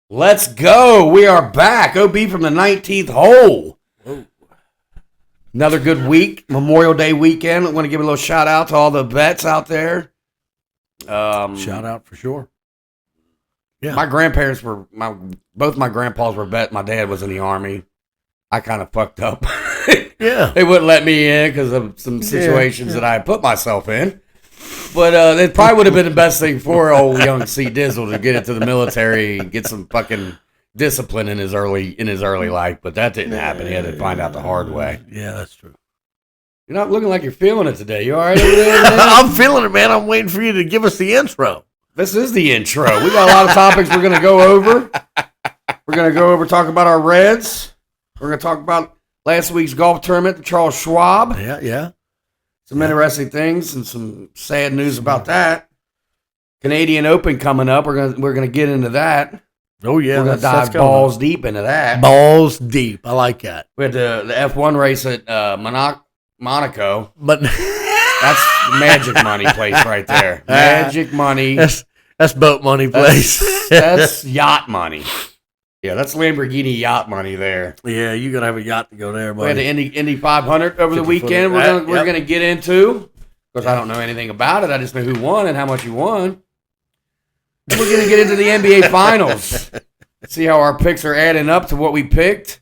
Let's go. We are back. OB from the 19th hole. Whoa. Another good week. Memorial Day weekend. I want to give a little shout out to all the vets out there. Shout out for sure. Yeah. My grandparents were, both my grandpas were vet. My dad was in the Army. I kind of fucked up. Yeah. They wouldn't let me in because of some situations that I had put myself in. But it probably would have been the best thing for old young C. Dizzle to get into the military and get some fucking discipline in his early life. But that didn't happen. He had to find out the hard way. Yeah, that's true. You're not looking like you're feeling it today. You all right over there, man? I'm feeling it, man. I'm waiting for you to give us the intro. This is the intro. We got a lot of topics we're going to go over. We're going to go over, talk about our Reds. We're going to talk about last week's golf tournament, the Charles Schwab. Yeah. Some interesting things and some sad news about that. Canadian Open coming up. We're gonna get into that. Oh yeah, we're gonna dive balls deep into that. Balls deep. I like that. We had the F1 race at Monaco, but that's magic money place right there. Magic money. That's boat money place. That's yacht money. Yeah, that's Lamborghini yacht money there. Yeah, you gotta have a yacht to go there, buddy. We had the Indy 500 over the weekend. We're gonna get into. Because I don't know anything about it. I just know who won and how much you won. And we're gonna get into the NBA Finals. See how our picks are adding up to what we picked.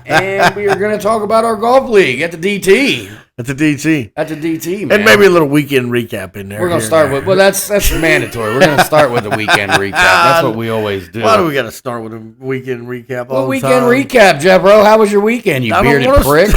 And we are gonna talk about our golf league at the DT. At the DT, man. And maybe a little weekend recap in there. We're gonna start with that's mandatory. We're gonna start with the weekend recap. That's what we always do. Why do we gotta start with a weekend recap all the time? Weekend recap, Jeff, bro. How was your weekend, you bearded prick?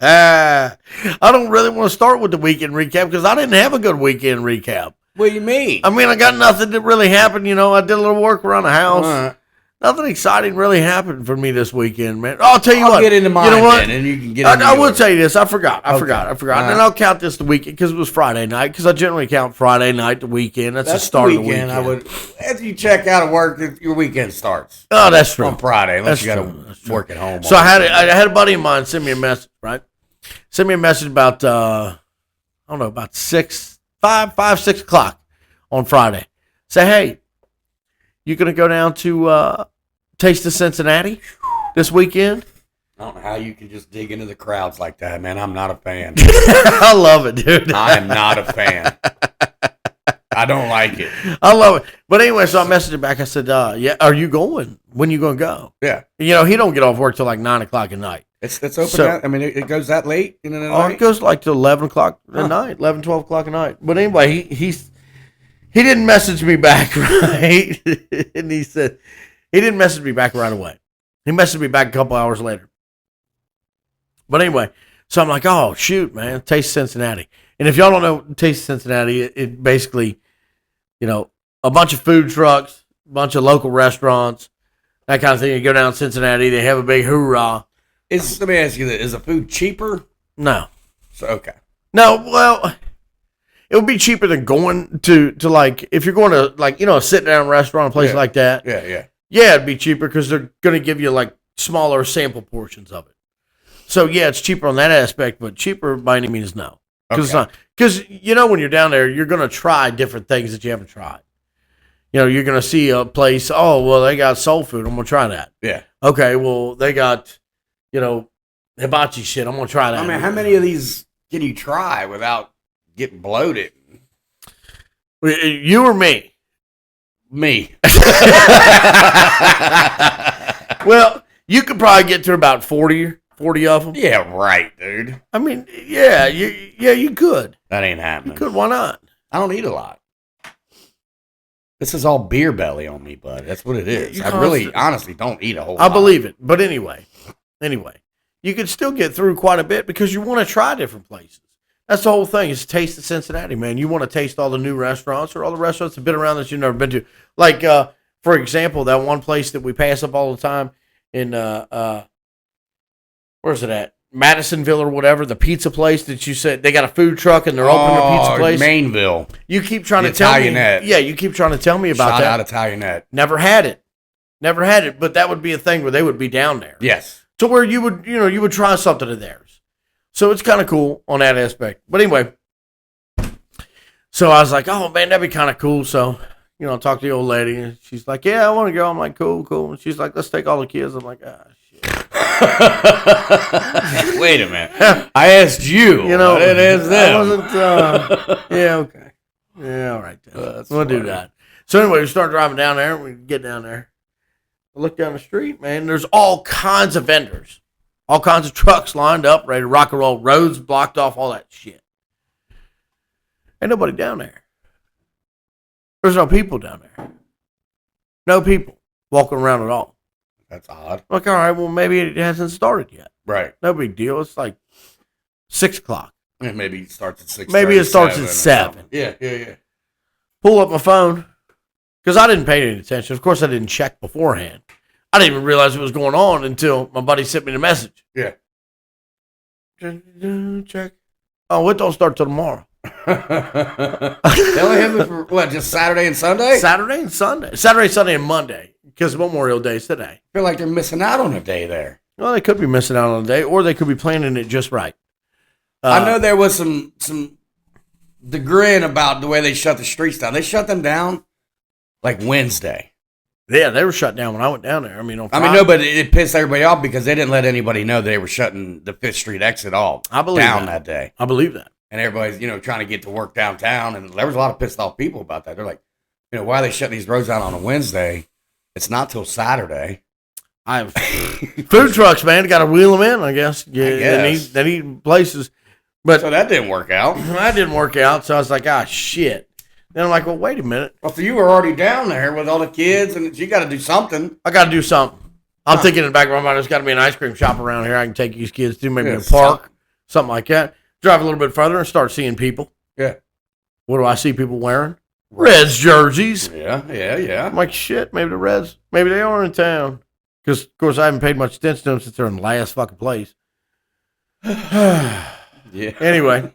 I don't really want to start with the weekend recap because I didn't have a good weekend recap. What do you mean? I mean, I got nothing that really happened. You know, I did a little work around the house. Nothing exciting really happened for me this weekend, man. I'll tell you what. I'll get into mine, you know what? Then, and you can get into I will tell you this. I forgot. Okay. And then I'll count this the weekend because it was Friday night because I generally count Friday night the weekend. That's the start of the weekend. After you check out of work, your weekend starts. Oh, that's true. On Friday, unless you got to work at home. So I had a buddy of mine send me a message, right? Send me a message about, I don't know, about 6 o'clock on Friday. Say, hey, you going to go down to Taste of Cincinnati this weekend? I don't know how you can just dig into the crowds like that, man. I'm not a fan. I love it, dude. I am not a fan. I don't like it. I love it. But anyway, so I messaged him back. I said, yeah, are you going? When you going to go? Yeah. You know, he don't get off work till like 9 o'clock at night. It's open. I mean, it goes that late in the night? It goes like to 11 o'clock at night, 11, 12 o'clock at night. But anyway, he didn't message me back, right? And he said, he didn't message me back right away. He messaged me back a couple hours later. But anyway, so I'm like, oh, shoot, man, Taste Cincinnati. And if y'all don't know Taste Cincinnati, it basically, you know, a bunch of food trucks, a bunch of local restaurants, that kind of thing. You go down to Cincinnati, they have a big hoorah. Let me ask you this. Is the food cheaper? No. So, okay. No, well, it would be cheaper than going to like, if you're going to like, you know, a sit-down restaurant, a place like that. Yeah. Yeah, it'd be cheaper because they're going to give you like smaller sample portions of it. So yeah, it's cheaper on that aspect, but cheaper by any means no. Because it's not. Because you know when you're down there, you're going to try different things that you haven't tried. You know, you're going to see a place. Oh, well, they got soul food. I'm going to try that. Yeah. Okay. Well, they got, you know, hibachi shit. I'm going to try that. I mean, how many of these can you try without getting bloated? You or me? Me. Well, you could probably get through about 40 of them. Yeah, right, dude. I mean, yeah, you could. That ain't happening. You could. Why not? I don't eat a lot. This is all beer belly on me, bud. That's what it is. I really, honestly don't eat a whole lot. I believe it. But anyway, you could still get through quite a bit because you want to try different places. That's the whole thing. It's Taste of Cincinnati, man. You want to taste all the new restaurants or all the restaurants that have been around that you've never been to. Like, for example, that one place that we pass up all the time in, where's it at? Madisonville or whatever, the pizza place that you said they got a food truck and they're opening a pizza place. Mainville. You keep trying to tell me. Yeah, you keep trying to tell me about that. Shout out Italianette. Never had it, but that would be a thing where they would be down there. Yes. To where you would try something of theirs. So it's kind of cool on that aspect. But anyway, so I was like, oh man, that'd be kind of cool. So talk to the old lady. And she's like, yeah, I want to go. I'm like, cool. And she's like, let's take all the kids. I'm like, ah, shit. Wait a minute. I asked you. I didn't ask them. I wasn't, yeah, okay. Yeah, all right. We'll do that. So anyway, we start driving down there. We get down there. I look down the street, man. There's all kinds of vendors. All kinds of trucks lined up, ready to rock and roll. Roads blocked off, all that shit. Ain't nobody down there. There's no people down there. No people walking around at all. That's odd. Like, all right, well, maybe it hasn't started yet. Right. No big deal. It's like 6 o'clock. Yeah, maybe it starts at 6. Maybe it starts at 7. Yeah. Pull up my phone. Because I didn't pay any attention. Of course, I didn't check beforehand. I didn't even realize what was going on until my buddy sent me the message. Yeah. Check. Oh, it don't start till tomorrow. They only have it for, what, just Saturday and Sunday? Saturday, Sunday, and Monday. Because Memorial Day is today. I feel like they're missing out on a day there. Well, they could be missing out on a day, or they could be planning it just right. I know there was some grin about the way they shut the streets down. They shut them down like Wednesday. Yeah, they were shut down when I went down there. No, but it pissed everybody off because they didn't let anybody know they were shutting the 5th Street exit down that day. I believe that. And everybody's, trying to get to work downtown. And there was a lot of pissed off people about that. They're like, why are they shutting these roads down on a Wednesday? It's not till Saturday. Food trucks, man. Got to wheel them in, I guess. Yeah, they need places. But so that didn't work out. That didn't work out. So I was like, shit. Then I'm like, well, wait a minute. Well, so you were already down there with all the kids, and you got to do something. I got to do something. I'm thinking in the back of my mind, there's got to be an ice cream shop around here I can take these kids to, maybe a park, something like that. Drive a little bit further and start seeing people. Yeah. What do I see people wearing? Reds jerseys. Yeah. I'm like, shit, maybe the Reds, maybe they are in town. Because, of course, I haven't paid much attention to them since they're in the last fucking place. Yeah. Anyway.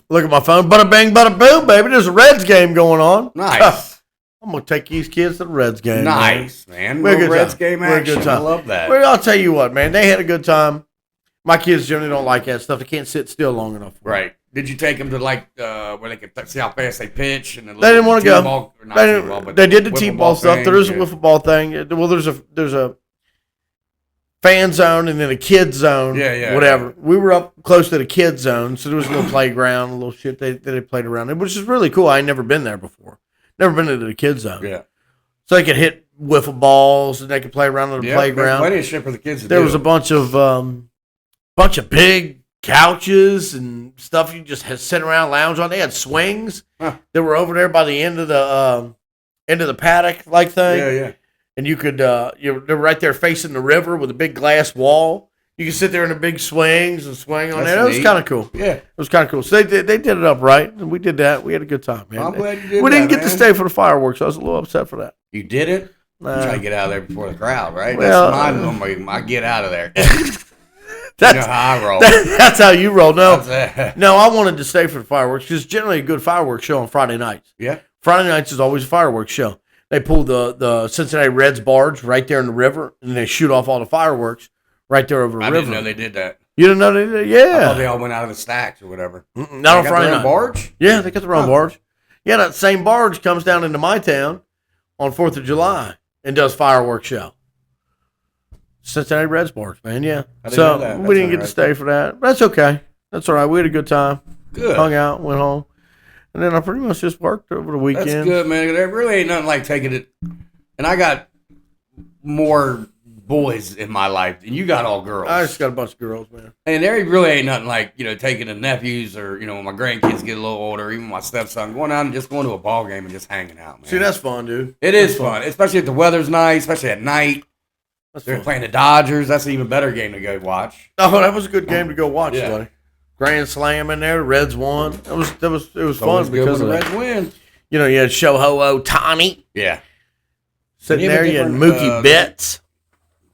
Look at my phone. Bada bang, bada boom, baby. There's a Reds game going on. Nice. I'm going to take these kids to the Reds game. Nice, man. Reds game action. I love that. Well, I'll tell you what, man. They had a good time. My kids generally don't like that stuff. They can't sit still long enough. Right. Did you take them to, where they could see how fast they pitch? And they didn't want to go. They did the T-ball stuff. There is a wiffle ball thing. Well, there's a fan zone and then a kid zone. Yeah. Whatever. We were up close to the kid zone, so there was a little playground, a little shit they played around in, which is really cool. I ain't never been there before. Never been to the kid zone. Yeah. So they could hit wiffle balls and they could play around on the playground. Plenty of shit for the kids to do. There was a bunch of big couches and stuff you just had sit around lounge on. They had swings that were over there by the end of the paddock like thing. Yeah. And you could they're right there facing the river with a big glass wall. You could sit there in the big swings and swing on there. It was kind of cool. Yeah, it was kind of cool. So they did it up right, and we did that. We had a good time, man. I'm glad you did. We didn't get to stay for the fireworks. I was a little upset for that. You didn't? Try to get out of there before the crowd, right? Well, that's my get out of there. That's how I roll. That's how you roll. No, I wanted to stay for the fireworks because it's generally a good fireworks show on Friday nights. Yeah, Friday nights is always a fireworks show. They pull the Cincinnati Reds barge right there in the river, and they shoot off all the fireworks right there over the river. I didn't know they did that. You didn't know they did? Yeah. I thought they all went out of the stacks or whatever. Not on Friday night. Barge? Yeah, they got their own barge. Yeah, that same barge comes down into my town on 4th of July and does fireworks show. Cincinnati Reds barge, man, yeah. So we didn't get to stay for that. But that's okay. That's all right. We had a good time. Good. Hung out, went home. And then I pretty much just worked over the weekend. That's good, man. There really ain't nothing like taking it. And I got more boys in my life than you got all girls. I just got a bunch of girls, man. And there really ain't nothing like, taking the nephews or, when my grandkids get a little older, even my stepson, going out and just going to a ball game and just hanging out, man. See, that's fun, dude. It is fun, especially if the weather's nice, especially at night. They're playing the Dodgers. That's an even better game to go watch. Oh, that was a good game to go watch, buddy. Grand slam in there. The Reds won. It was fun because the Reds win. You had Shohei Ohtani. Yeah. Sitting there, you had Mookie Betts.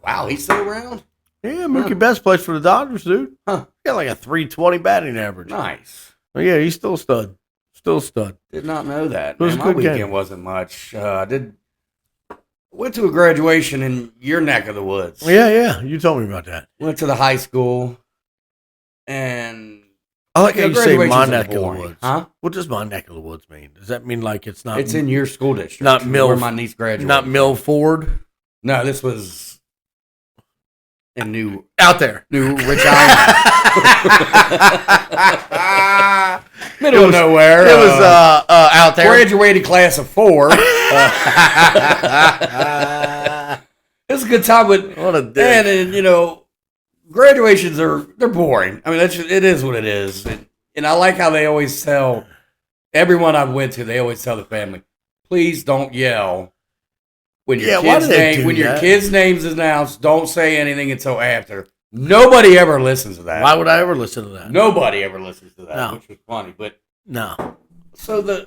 Wow, he's still around? Yeah, Mookie Betts plays for the Dodgers, dude. Huh. He got like a 320 batting average. Nice. Well, yeah, he's still a stud. Still a stud. Did not know that. It was Man, my weekend wasn't much. Went to a graduation in your neck of the woods. Yeah. You told me about that. Went to the high school, and I like how you say my graduations are neck of the boring. woods. Huh? What does my neck of the woods mean? Does that mean like it's not? It's in your school district. Not where my niece graduated. Not Milford. No, this was in New Rich Island. Middle of nowhere. It was out there. Graduated class of 4. It was a good time, but what a dick. and you know, graduations they're boring. I mean, it is what it is. And I like how they always tell everyone I went to. They always tell the family, please don't yell when your kid's name is announced. Don't say anything until after. Nobody ever listens to that. Why would I ever listen to that? Nobody ever listens to that, which was funny. But no. So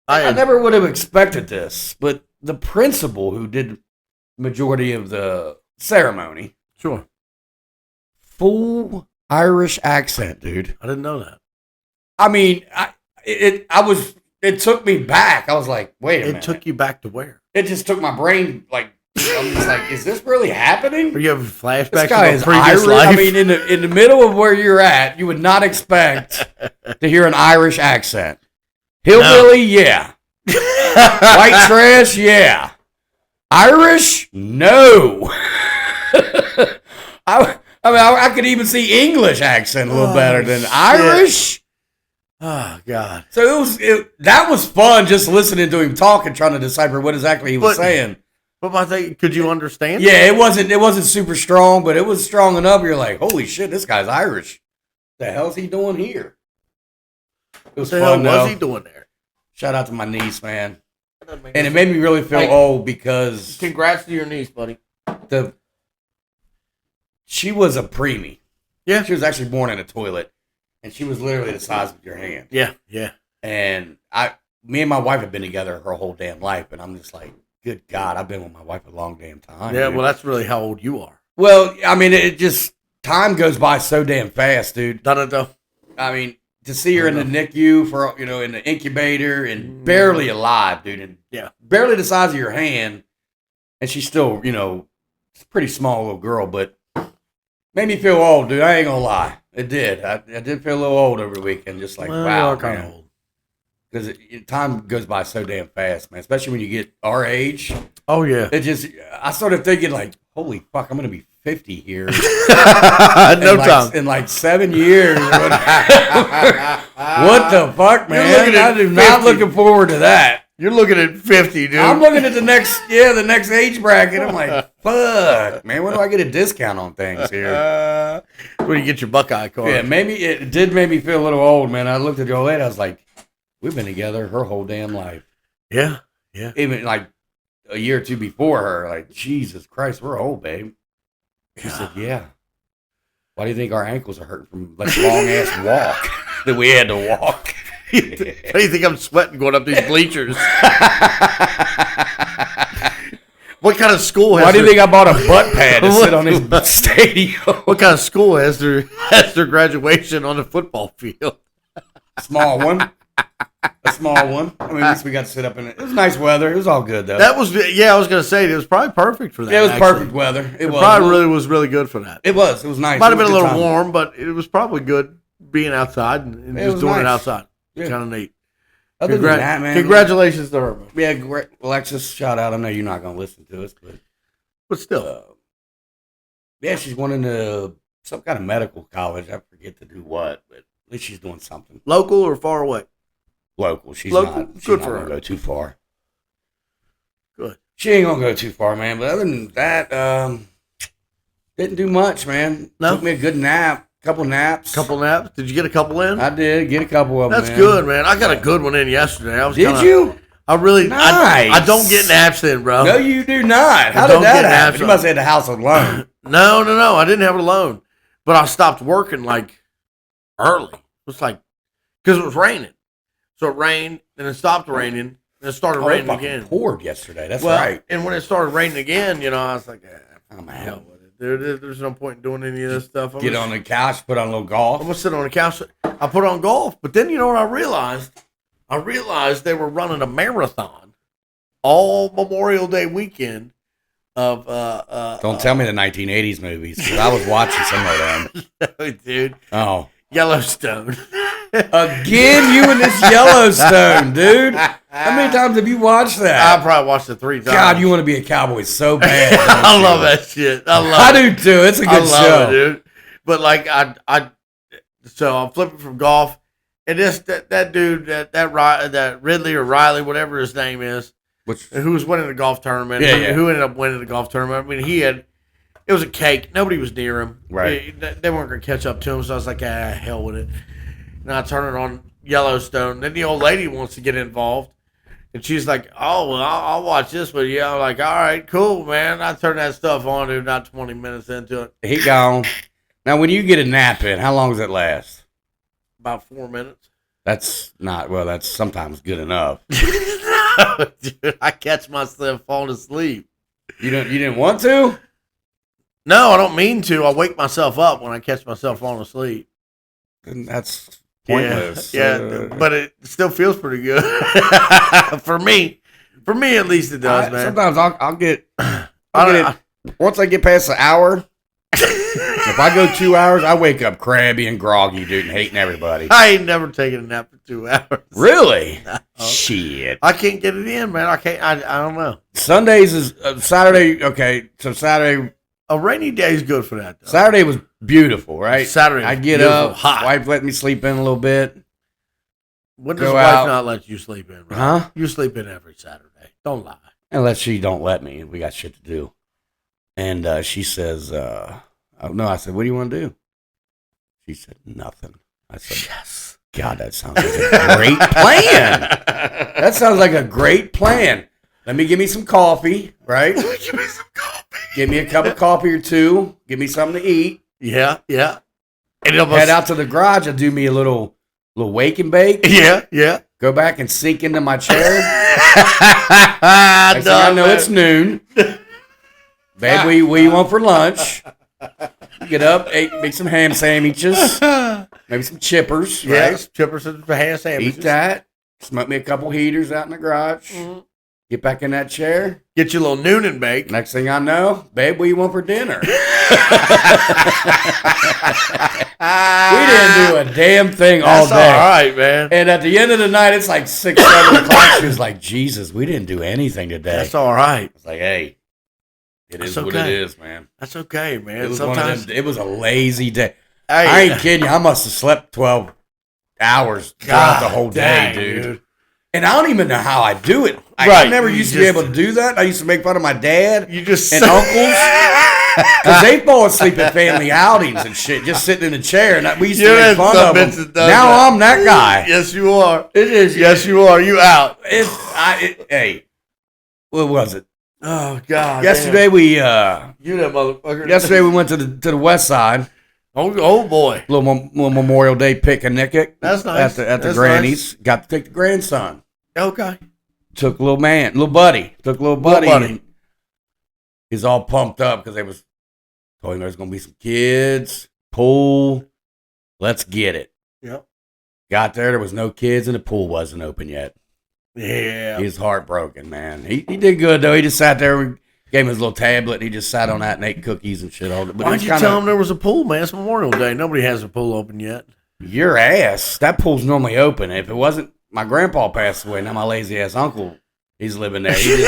I never would have expected this, but the principal who did majority of the ceremony, sure, full Irish accent, dude. I didn't know that. I mean, it took me back. I was like, wait a minute. It took you back to where? It just took my brain, like, I'm just like, is this really happening? Are you having flashbacks this guy of is previous Irish. life? I mean, in the middle of where you're at, you would not expect to hear an Irish accent. Hillbilly, yeah. White trash, yeah. Irish, no. I could even see English accent a little better than Irish. Oh God! So that was fun just listening to him talk and trying to decipher what exactly he was saying. But my thing, could you understand? Yeah, it wasn't super strong, but it was strong enough. You're like, holy shit, this guy's Irish. The hell's he doing here? It was fun. What was he doing there? Shout out to my niece, man. And it made me really feel old because congrats to your niece, buddy. She was a preemie. Yeah, she was actually born in a toilet. And she was literally the size of your hand. Yeah, yeah. And me and my wife have been together her whole damn life, and I'm just like, good God, I've been with my wife a long damn time. Yeah, dude. well, that's really how old you are. Well, I mean, it just time goes by so damn fast, dude. Da-da-da. I mean, to see her in the NICU for in the incubator and barely alive, dude, and barely the size of your hand, and she's still it's a pretty small little girl, but made me feel old, dude. I ain't gonna lie. It did. I did feel a little old over the weekend. Just like, wow, kind of old. Because time goes by so damn fast, man. Especially when you get our age. Oh, yeah. I started thinking like, holy fuck, I'm going to be 50 here. time. In like 7 years. What the fuck, man? I'm not looking forward to that. You're looking at 50, dude. I'm looking at the next age bracket. I'm like, fuck, man, when do I get a discount on things here? When you get your Buckeye card. Yeah, maybe it did make me feel a little old, man. I looked at the old lady. I was like, we've been together her whole damn life. Yeah, yeah. Even like a year or two before her. Like, Jesus Christ, we're old, babe. She said, yeah. Why do you think our ankles are hurting from like long ass walk that we had to walk? How do you think I'm sweating going up these bleachers? What kind of school has Why do you think I bought a butt pad to sit on this stadium? What kind of school has their graduation on the football field? Small one. A small one. I mean, at least we got to sit up in it. It was nice weather. It was all good, though. I was going to say, it was probably perfect for that. Yeah, it was perfect weather. It was. Probably was really good for that. It was. It was nice. Might have been a little warm, but it was probably good being outside and just doing it outside. Yeah. Kind of neat. Other than that, man. Congratulations to her, man. Yeah, great. Alexis, shout out. I know you're not going to listen to us, but still. Yeah, she's going into some kind of medical college. I forget to do what, but at least she's doing something. Local or far away? Local. She's local. Not good for her. Go too far. Good. She ain't gonna go too far, man. But other than that, didn't do much, man. No. Took me a good nap. Couple naps. Did you get a couple in? I did get a couple of them. That's good, man. I got a good one in yesterday. Did you? I really. Nice. I don't get naps in, bro. No, you do not. How did that happen? You must have had the house alone. No. I didn't have it alone, but I stopped working like early. It was like because it was raining. So it rained, then it stopped raining, then it started raining again. It poured yesterday. That's right. And when it started raining again, I was like, I'm out with it. There's no point in doing any of this stuff. Get on the couch, put on a little golf. I'm gonna sit on the couch. I put on golf, but then you know what I realized? I realized they were running a marathon all Memorial Day weekend of. Don't tell me the 1980s movies because I was watching some of them. No, dude. Oh. Yellowstone. Again, you and this Yellowstone, dude. How many times have you watched that? I probably watched it 3 times. God, you want to be a cowboy so bad. I love that shit. I do too. It's a good show, it, dude. But like so I'm flipping from golf, and that dude, that Ridley or Riley, whatever his name is, who was winning the golf tournament, who ended up winning the golf tournament. I mean, it was a cake. Nobody was near him. Right. They weren't going to catch up to him, so I was like, hell with it. And I turn it on Yellowstone. Then the old lady wants to get involved. And she's like, oh, well, I'll watch this with you. I'm like, all right, cool, man. I turned that stuff on, dude, not 20 minutes into it. He gone. Now, when you get a nap in, how long does it last? About 4 minutes. That's sometimes good enough. Dude, I catch myself falling asleep. You didn't want to? No, I don't mean to. I wake myself up when I catch myself falling asleep. And that's pointless. Yeah, but it still feels pretty good. For me at least it does, man. Sometimes I'll get it. Once I get past the hour, if I go 2 hours, I wake up crabby and groggy, dude, and hating everybody. I ain't never taken a nap for 2 hours. Really? No. Shit. I can't get it in, man. I can't. I don't know. Sundays is Saturday. Okay, so Saturday. A rainy day is good for that, though. Saturday was beautiful, right? Saturday, I get up, hot. Wife let me sleep in a little bit. When does wife not let you sleep in? Right? Huh? You sleep in every Saturday. Don't lie. Unless she don't let me. We got shit to do. And she says, oh, no. I said, what do you want to do? She said, nothing. I said, yes. God, that sounds like a great plan. That sounds like a great plan. Give me some coffee, right? Give me some coffee. Give me a cup of coffee or two. Give me something to eat. Yeah. And head out to the garage and do me a little wake and bake. Yeah. Go back and sink into my chair. I know it's noon. Babe, what you want for lunch? Get up, make some ham sandwiches, maybe some chippers. Yeah, right? chippers and ham sandwiches. Eat that. Smoke me a couple heaters out in the garage. Mm-hmm. Get back in that chair. Get you a little noon and bake. Next thing I know, babe, what do you want for dinner? We didn't do a damn thing all day. That's all right, man. And at the end of the night, it's like 6, 7 o'clock. She was like, Jesus, we didn't do anything today. That's all right. It's like, hey, it is what it is, man. That's okay, man. It was sometimes it was a lazy day. Hey, I ain't kidding you. I must have slept 12 hours throughout the whole day, dude. And I don't even know how I do it. I never used to be able to do that. I used to make fun of my dad and uncles. Because they fall asleep at family outings and shit, just sitting in a chair. And we used to make fun of them. Now I'm that guy. Yes, you are. It is. Yes, you are. You out. Hey, what was it? Oh, God. Yesterday damn. we You that motherfucker. Yesterday we went to the west side. Oh boy. Little Memorial Day picnic. That's nice. At the Granny's. Nice. Got to take the grandson. Okay. Took little buddy. And he's all pumped up because told him there's going to be some kids, pool. Let's get it. Yep. Got there was no kids and the pool wasn't open yet. Yeah. He's heartbroken, man. He did good though. He just sat there. We gave him his little tablet. And he just sat on that and ate cookies and shit all day. Why'd you tell him there was a pool, man? It's Memorial Day. Nobody has a pool open yet. Your ass. That pool's normally open. If it wasn't, my grandpa passed away. Now my lazy ass uncle, he's living there. He's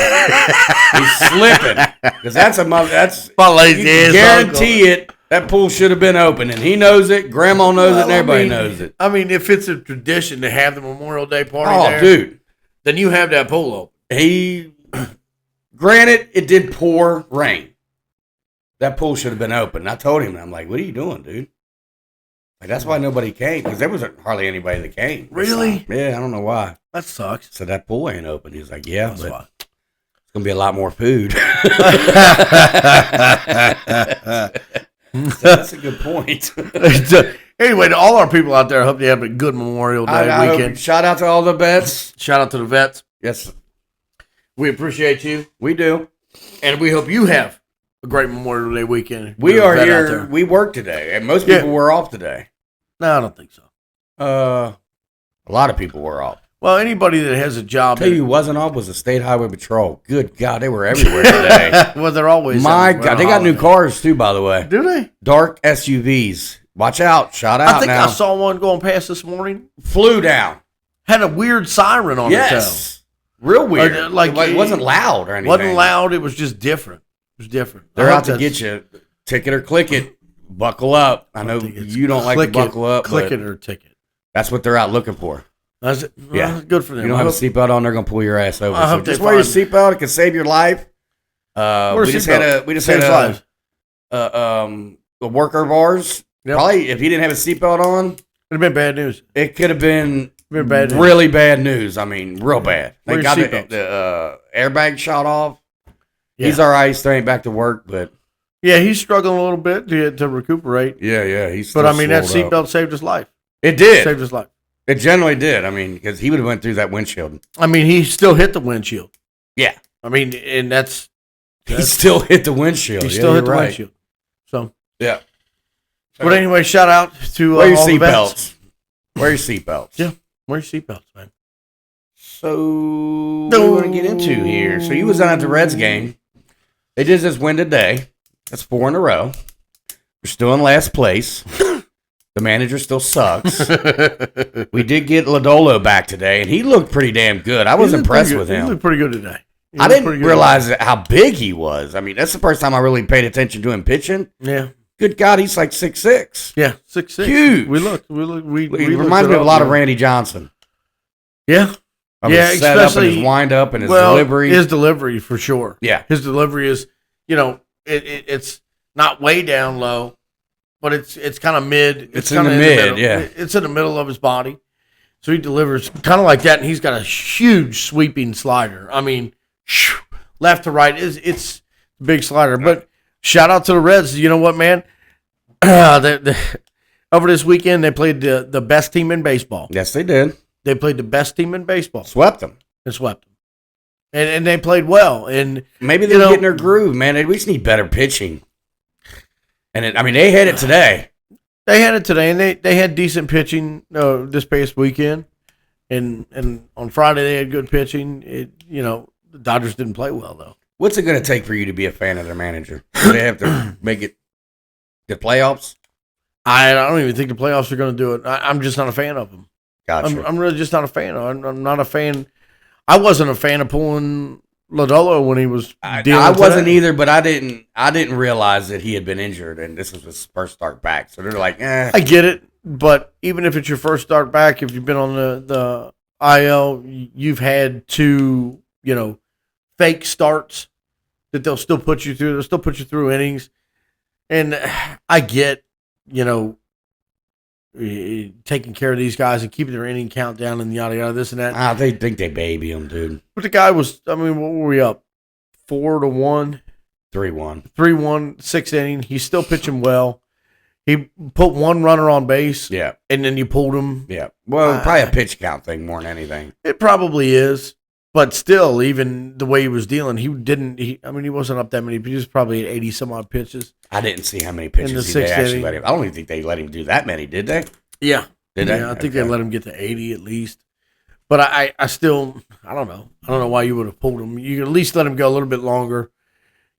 slipping because that's my lazy ass. Guarantee it. That pool should have been open, and he knows it. Grandma knows it, and everybody knows it. I mean, if it's a tradition to have the Memorial Day party there, dude, then you have that pool open. Granted, it did pour rain. That pool should have been open. I told him, I'm like, what are you doing, dude? Like, that's why nobody came, because there wasn't hardly anybody that came. Really? Yeah, I don't know why. That sucks. So that pool ain't open. He was like, yeah, but it's going to be a lot more food. So that's a good point. Anyway, to all our people out there, I hope you have a good Memorial Day weekend. Shout out to all the vets. Shout out to the vets. Yes. We appreciate you. We do. And we hope you have a great Memorial Day weekend. We are here. We work today. And most people were off today. No, I don't think so. A lot of people were off. Well, anybody that has a job. Tell you who wasn't off was the State Highway Patrol. Good God, they were everywhere today. Well, they're always. My God, they got new cars too, by the way. Do they? Dark SUVs Watch out. Shout out I think now. I saw one going past this morning. Flew down. Had a weird siren on the tail. Real weird. Like it wasn't loud or anything. Wasn't loud. It was just different. It was different. They're out to get you. Ticket or click it. Buckle up. I know you don't like to buckle up. Click it or ticket. That's what they're out looking for. That's it. Yeah. Well, good for them. You don't have a seatbelt on, they're going to pull your ass over. I So hope just they wear your find- seatbelt. It can save your life. We just had a worker of ours. Yep. Probably if he didn't have a seatbelt on, It'd have been bad news. it could have been Bad news. really bad news. I mean, real bad. They Wear got your the airbag shot off. Yeah. He's all right. He's staying back to work, but Yeah, he's struggling a little bit to recuperate. yeah. He's. But I mean, that swelled up. seatbelt saved his life. It did. Saved his life. It generally did. I mean, because he would have went through that windshield. I mean, he still hit the windshield. Yeah. I mean, and that's He still hit the windshield. he still hit the right. windshield. So Yeah. But anyway, shout out to Wear your all the vets. seatbelts. Wear your seatbelts. Yeah. Wear your seatbelts, man. So, what do we want to get into here? So, you was down at the Reds game. They did just win today. That's 4 in a row. We're still in last place. The manager still sucks. We did get Lodolo back today, and he looked pretty damn good. I was impressed with him. He looked pretty good today. I didn't realize how big he was. I mean, that's the first time I really paid attention to him pitching. Yeah. Good God, he's like 6'6". Yeah, 6'6". Huge. We looked. He We reminds me of a lot of Randy Johnson. Yeah. Of Yeah, his setup especially and his wind up and his well, delivery. His delivery for sure. Yeah. His delivery is, it's not way down low, but it's kind of mid. It's in the mid, yeah. It's in the middle of his body. So he delivers kind of like that, and he's got a huge sweeping slider. I mean, left to right it's a big slider. But shout out to the Reds. You know what, man? Over this weekend, they played the best team in baseball. Yes, they did. They played the best team in baseball. Swept them. And swept them. And they played well. And maybe they're getting their groove, man. We just need better pitching. And they had it today. They had it today, and they had decent pitching this past weekend. And on Friday they had good pitching. The Dodgers didn't play well though. What's it going to take for you to be a fan of their manager? Do they have to make it the playoffs? I don't even think the playoffs are going to do it. I'm just not a fan of them. Gotcha. I'm really just not a fan. I'm not a fan. I wasn't a fan of pulling Lodolo when he was dealing I wasn't today. either, but I didn't realize that he had been injured and this was his first start back. So they're like, I get it, but even if it's your first start back, if you've been on the IL, you've had 2, fake starts that they'll still put you through. They'll still put you through innings. And I get, taking care of these guys and keeping their inning count down and yada yada, this and that. they think they baby him, dude. But the guy was, what were we up? 4-1? 3-1. 3-1, 6th inning. He's still pitching well. He put 1 runner on base. Yeah. And then you pulled him. Yeah. Well, probably a pitch count thing more than anything. It probably is. But still, even the way he was dealing, he wasn't up that many. He was probably at 80 some odd pitches. I didn't see how many pitches they actually let him. I don't even think they let him do that many, did they? Yeah. Did they? Yeah, I think they let him get to 80 at least. But I still, I don't know. I don't know why you would have pulled him. You could at least let him go a little bit longer,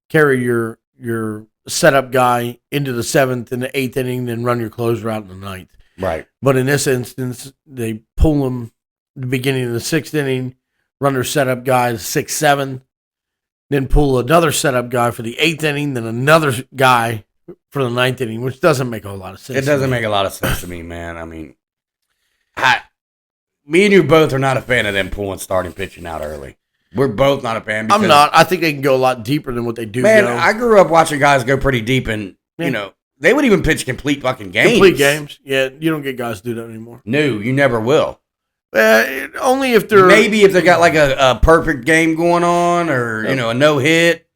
carry your setup guy into the 7th and the 8th inning, then run your closer out in the 9th. Right. But in this instance, they pull him at the beginning of the 6th inning, run their setup guy 6, 7, then pull another setup guy for the 8th inning, then another guy for the 9th inning, which doesn't make a whole lot of sense. It doesn't make a lot of sense to me, man. I mean, me and you both are not a fan of them pulling starting pitching out early. We're both not a fan. I'm not. I think they can go a lot deeper than what they do. Man, I grew up watching guys go pretty deep, and they would even pitch complete fucking games. Complete games. Yeah, you don't get guys to do that anymore. No, you never will. Only if they're maybe if they got like a perfect game going on, or a no hit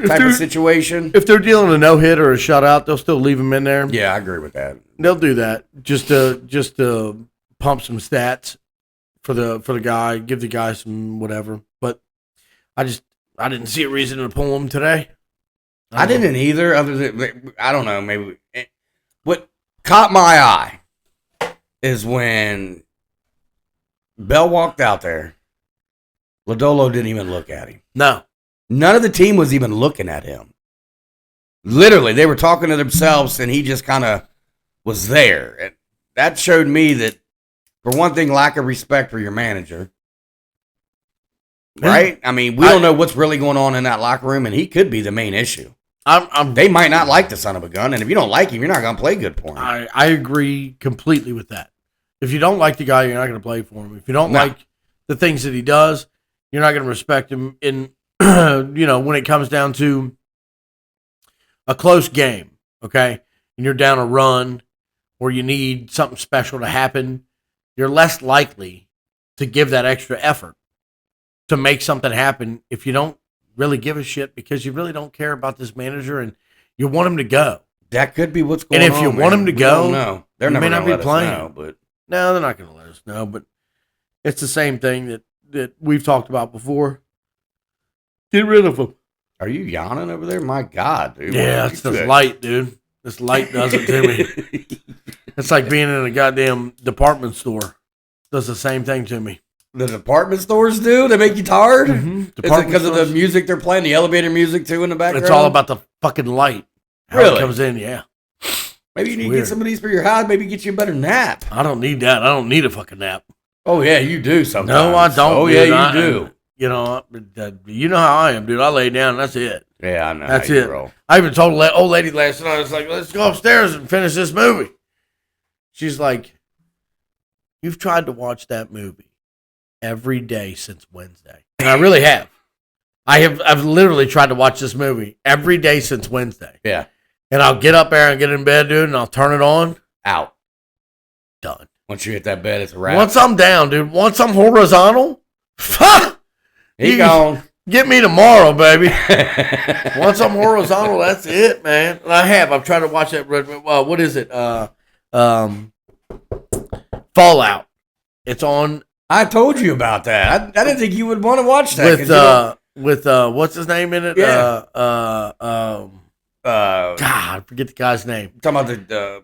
type of situation. If they're dealing a no hit or a shutout, they'll still leave them in there. Yeah, I agree with that. They'll do that just to pump some stats for the guy, give the guy some whatever. But I didn't see a reason to pull him today. I didn't either. Other than I don't know, maybe what caught my eye is when Bell walked out there. Lodolo didn't even look at him. No. None of the team was even looking at him. Literally, they were talking to themselves, and he just kind of was there. And that showed me that, for one thing, lack of respect for your manager. Right? I mean, we don't know what's really going on in that locker room, and he could be the main issue. They might not like the son of a gun, and if you don't like him, you're not going to play good for him. I agree completely with that. If you don't like the guy, you're not going to play for him. If you don't like the things that he does, you're not going to respect him. In when it comes down to a close game, okay, and you're down a run, or you need something special to happen, you're less likely to give that extra effort to make something happen if you don't really give a shit because you really don't care about this manager and you want him to go. That could be what's going on. And if you want him to go, no, they're never going to let us know. But no, they're not going to let us know. But it's the same thing that we've talked about before. Get rid of him. Are you yawning over there? My God, dude. Yeah, it's this light, dude. This light does it to me. It's like being in a goddamn department store. Does the same thing to me. The department stores do? They make you tired? Mm-hmm. Is it because of the music they're playing, the elevator music too in the background? It's all about the fucking light. How it comes in, yeah. Maybe you need to get some of these for your house. Maybe get you a better nap. I don't need that. I don't need a fucking nap. Oh, yeah, you do sometimes. No, I don't. Oh, dude. yeah, you do. You know how I am, dude. I lay down and that's it. Yeah, I know. That's it. Roll. I even told the old lady last night, I was like, let's go upstairs and finish this movie. She's like, you've tried to watch that movie every day since Wednesday. And I really have. I've literally tried to watch this movie every day since Wednesday. Yeah. And I'll get up there and get in bed, dude, and I'll turn it on. Out. Done. Once you hit that bed, it's a wrap. Once I'm down, dude. Once I'm horizontal, he gone. Get me tomorrow, baby. Once I'm horizontal, that's it, man. And I've tried to watch that. What is it? Fallout. It's on. I told you about that. I didn't think you would want to watch that. With what's his name in it? Yeah. God, I forget the guy's name. Talking about the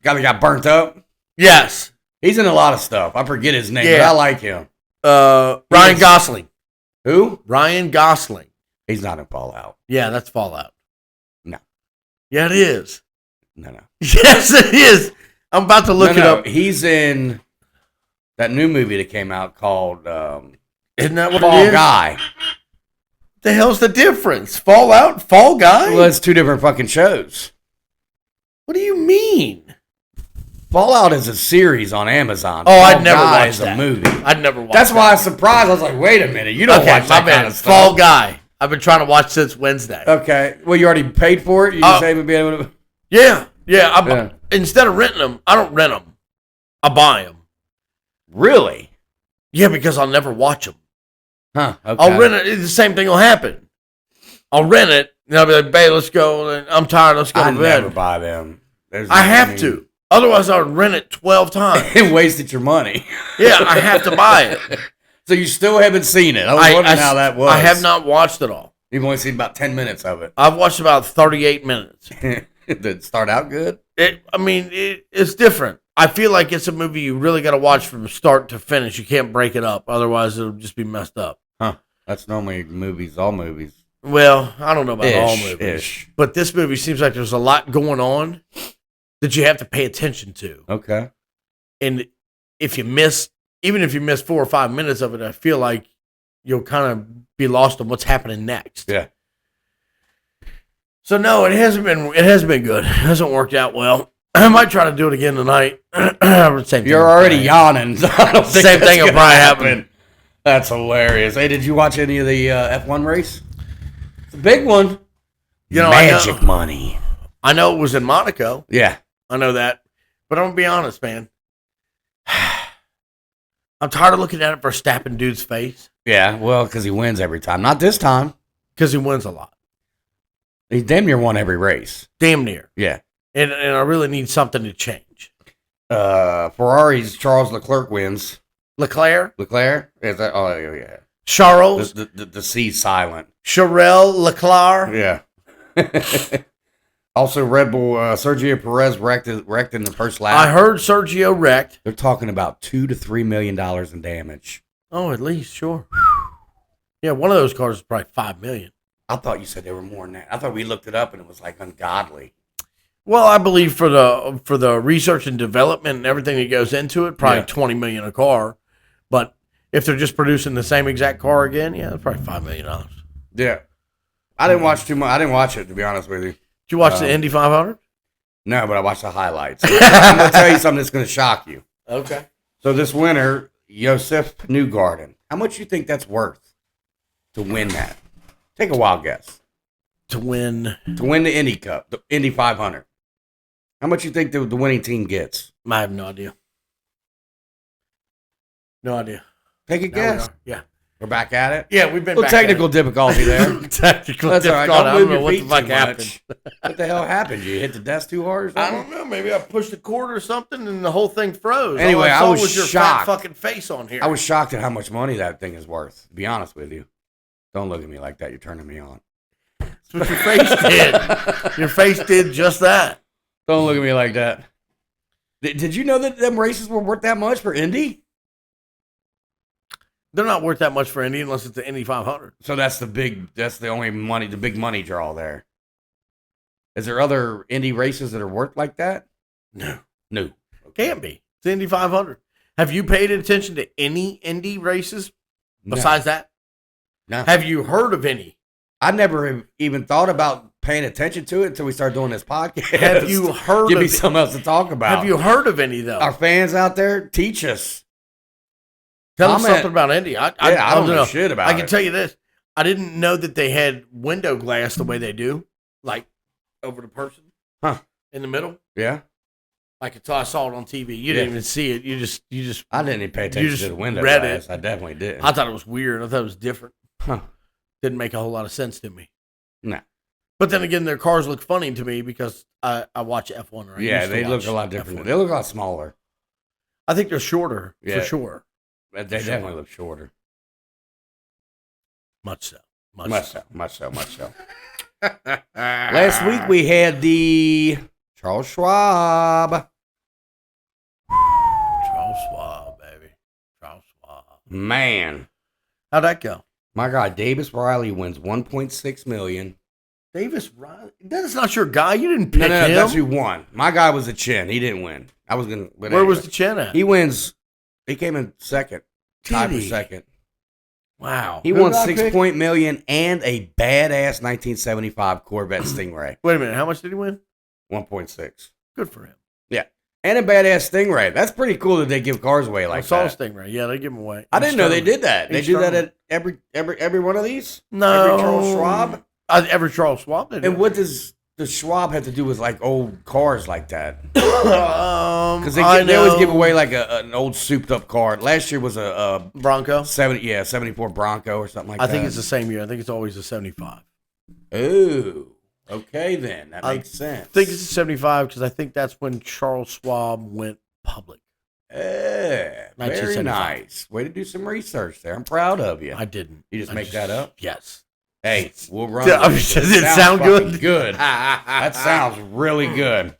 guy that got burnt up? Yes. He's in a lot of stuff. I forget his name, but I like him. Ryan Gosling. Who? Ryan Gosling. He's not in Fallout. Yeah, that's Fallout. No. Yeah, it is. No. Yes, it is. I'm about to look it up. He's in that new movie that came out called Isn't that what Fall it is? Guy. The hell's the difference? Fallout? Fall Guy? Well, it's two different fucking shows. What do you mean? Fallout is a series on Amazon. Oh, I'd never Guy watched is that. a movie. I'd never watched That's that. why I was surprised. I was like, wait a minute. You don't watch that kind of stuff. Fall Guy. I've been trying to watch since Wednesday. Okay. Well, you already paid for it? You just haven't been able to... Yeah. Instead of renting them, I don't rent them. I buy them. Really? Yeah, because I'll never watch them. Huh. Okay. I'll rent it. The same thing will happen. I'll rent it, and I'll be like, babe, let's go. I'm tired. Let's go to bed. I never buy them. I have to. Otherwise, I would rent it 12 times. And wasted your money. Yeah, I have to buy it. So you still haven't seen it. I was wondering how that was. I have not watched it all. You've only seen about 10 minutes of it. I've watched about 38 minutes. Did it start out good? It's different. I feel like it's a movie you really got to watch from start to finish. You can't break it up. Otherwise, it'll just be messed up. Huh. That's normally all movies. Well, I don't know about all movies. Ish. But this movie seems like there's a lot going on that you have to pay attention to. Okay. And if you miss 4 or 5 minutes of it, I feel like you'll kind of be lost on what's happening next. Yeah. So no, it hasn't been good. It hasn't worked out well. I might try to do it again tonight. You're already yawning. So I don't think same thing will probably happen. That's hilarious. Hey, did you watch any of the F1 race? It's a big one. Magic money. I know it was in Monaco. Yeah. I know that. But I'm going to be honest, man. I'm tired of looking at it for Verstappen dude's face. Yeah, well, because he wins every time. Not this time. Because he wins a lot. He's damn near won every race. Damn near. Yeah. And I really need something to change. Ferrari's Charles Leclerc wins. Leclerc? Is that? Oh, yeah. Charles? The C's silent. Charles Leclerc? Yeah. Also, Red Bull, Sergio Perez wrecked in the first lap. I heard Sergio wrecked. They're talking about $2 to $3 million in damage. Oh, at least, sure. Yeah, one of those cars is probably $5 million. I thought you said they were more than that. I thought we looked it up and it was like ungodly. Well, I believe for the research and development and everything that goes into it, probably $20 million a car. But if they're just producing the same exact car again, yeah, it's probably $5 million. Yeah, I didn't watch too much. I didn't watch it, to be honest with you. Did you watch the Indy 500? No, but I watched the highlights. I'm gonna tell you something that's gonna shock you. Okay. So this winter, Josef Newgarden, how much you think that's worth to win that? Take a wild guess. To win the Indy Cup, the Indy 500. How much you think the winning team gets? I have no idea. No idea. Take a guess. Yeah. We're back at it? Yeah, we've been back technical difficulty there. Technical That's difficulty. all right. I don't know what the fuck happened. What the hell happened? You hit the desk too hard or something? I don't know. Maybe I pushed a cord or something and the whole thing froze. Anyway, all I saw was your shocked. fat fucking face on here. I was shocked at how much money that thing is worth, to be honest with you. Don't look at me like that. You're turning me on. That's what your face did. Your face did just that. Don't look at me like that. Did you know that them races were worth that much for Indy? They're not worth that much for Indy unless it's the Indy 500. So that's the only money, the big money draw there. Is there other Indy races that are worth like that? No. Okay. Can't be. It's the Indy 500. Have you paid attention to any Indy races besides that? No. Have you heard of any? I never even thought about paying attention to it until we started doing this podcast. Have you heard Give of me something else to talk about. Have you heard of any, though? Our fans out there, teach us. Tell them something about Indy. I don't know shit about it. I can tell you this. I didn't know that they had window glass the way they do, like over the person. Huh. In the middle. Yeah. Like until I saw it on TV. You didn't even see it. You just. I didn't even pay attention to the window read glass. it. I definitely did. I thought it was weird. I thought it was different. Huh. Didn't make a whole lot of sense to me. No. But then again, their cars look funny to me because I watch F1. Right? Yeah, they look a lot different. F1. They look a lot smaller. I think they're shorter Yeah. for sure. They definitely look shorter. Much so. Much so. Last week we had the Charles Schwab. Charles Schwab, baby. Charles Schwab. Man. How'd that go? My guy, Davis Riley wins $1.6 million. Davis Riley? That's not your guy. You didn't pick him. No, that's who won. My guy was a chin. He didn't win. I was going to. Where was the chin at? He wins. He came in second. Tied for second. Wow. He won $6 million and a badass 1975 Corvette Stingray. Wait a minute. How much did he win? 1.6. Good for him. Yeah. And a badass Stingray. That's pretty cool that they give cars away like that. I saw a Stingray. Yeah, they give them away. I didn't know they did that. They do that at every one of these? No. Every Charles Schwab? Every Charles Schwab. And what does the Schwab have to do with like old cars like that? Because they always give away like an old souped up car. Last year was a Bronco? 74 Bronco or something like that. I think it's the same year. I think it's always a 75. Ooh. Okay, then. That makes sense. I think it's a 75 because I think that's when Charles Schwab went public. Yeah, very nice. Way to do some research there. I'm proud of you. I didn't. You just make that up? Yes. Hey, we'll run. Does it sound good? Good. That sounds really good.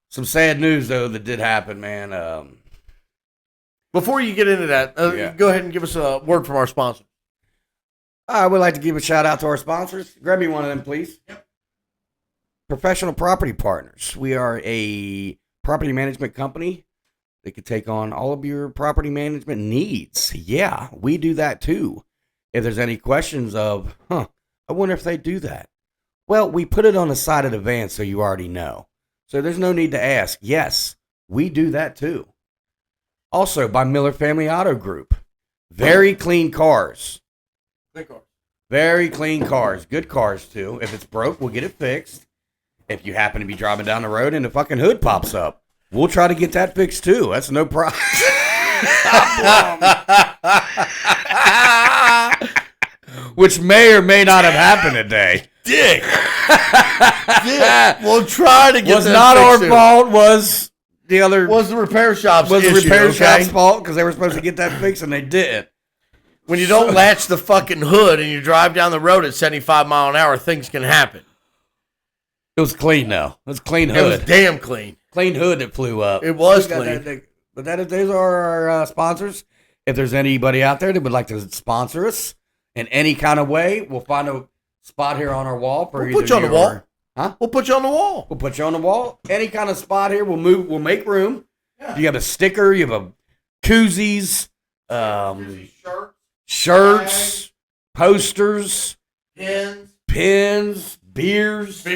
Some sad news, though, that did happen, man. Before you get into that, go ahead and give us a word from our sponsor. I would like to give a shout out to our sponsors. Grab me one of them, please. Yep. Professional Property Partners. We are a property management company that can take on all of your property management needs. Yeah, we do that too. If there's any questions of, I wonder if they do that. Well, we put it on the side of the van so you already know. So there's no need to ask. Yes, we do that too. Also, by Miller Family Auto Group. Very clean cars. Very clean cars. Good cars, too. If it's broke, we'll get it fixed. If you happen to be driving down the road and the fucking hood pops up, we'll try to get that fixed, too. That's no problem. Which may or may not have happened today. Dick. We'll try to get was not our fault. Was the repair shop's was the repair shop's fault because they were supposed to get that fixed and they didn't. When you don't latch the fucking hood and you drive down the road at 75 mile an hour, things can happen. It was clean, though. It was clean hood. It was damn clean. Clean hood that flew up. It was clean. But those are our sponsors. If there's anybody out there that would like to sponsor us in any kind of way, we'll find a spot here on our wall for we'll put you on the wall. Huh? We'll put you on the wall. We'll put you on the wall. Any kind of spot here, we'll move. We'll make room. Yeah. You have a sticker. You have a koozies, shirts, posters, pins, beers,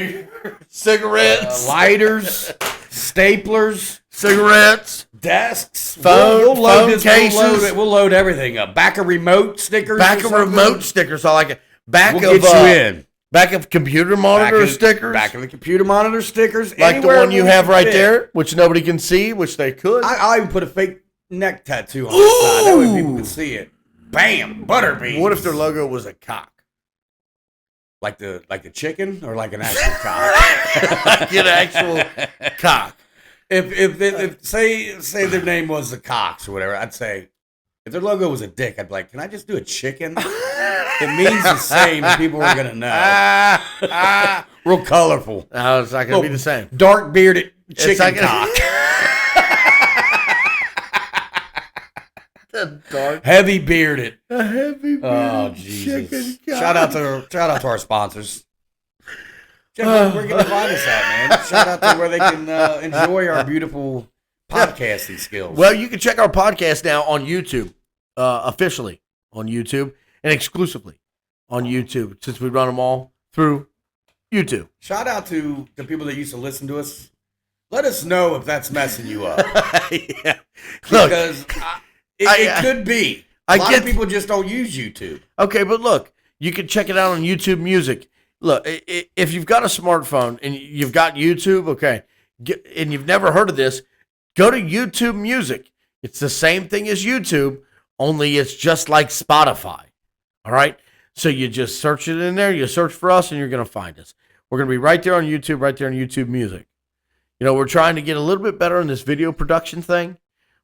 cigarettes, lighters, staplers, cigarettes, desks, phone cases. We'll load everything up. Back of remote stickers. Back of remote stickers. I like it. We'll get you in. Back of computer monitor stickers. Back of the computer monitor stickers. Like the one you have right there, which nobody can see, which they could. I'll even put a fake neck tattoo on the side. That way people can see it. Bam! Butterbean. What if their logo was a cock? Like the chicken or like an actual cock? Like an actual cock. If say their name was the Cox or whatever, I'd say if their logo was a dick, I'd be like, can I just do a chicken? It means the same and people are gonna know. Real colorful. No, it's not gonna be the same. Dark bearded chicken cock. Heavy bearded. A heavy bearded. Oh Jesus! Shout out to our sponsors. Jeff, where can they find us at, man? Shout out to where they can enjoy our beautiful podcasting skills. Well, you can check our podcast now on YouTube, officially on YouTube, and exclusively on YouTube, since we run them all through YouTube. Shout out to the people that used to listen to us. Let us know if that's messing you up. Yeah. Because it could be. A lot of people just don't use YouTube. Okay, but look, you can check it out on YouTube Music. Look, if you've got a smartphone and you've got YouTube, okay, and you've never heard of this, go to YouTube Music. It's the same thing as YouTube, only it's just like Spotify. All right? So you just search it in there, you search for us, and you're going to find us. We're going to be right there on YouTube Music. You know, we're trying to get a little bit better in this video production thing.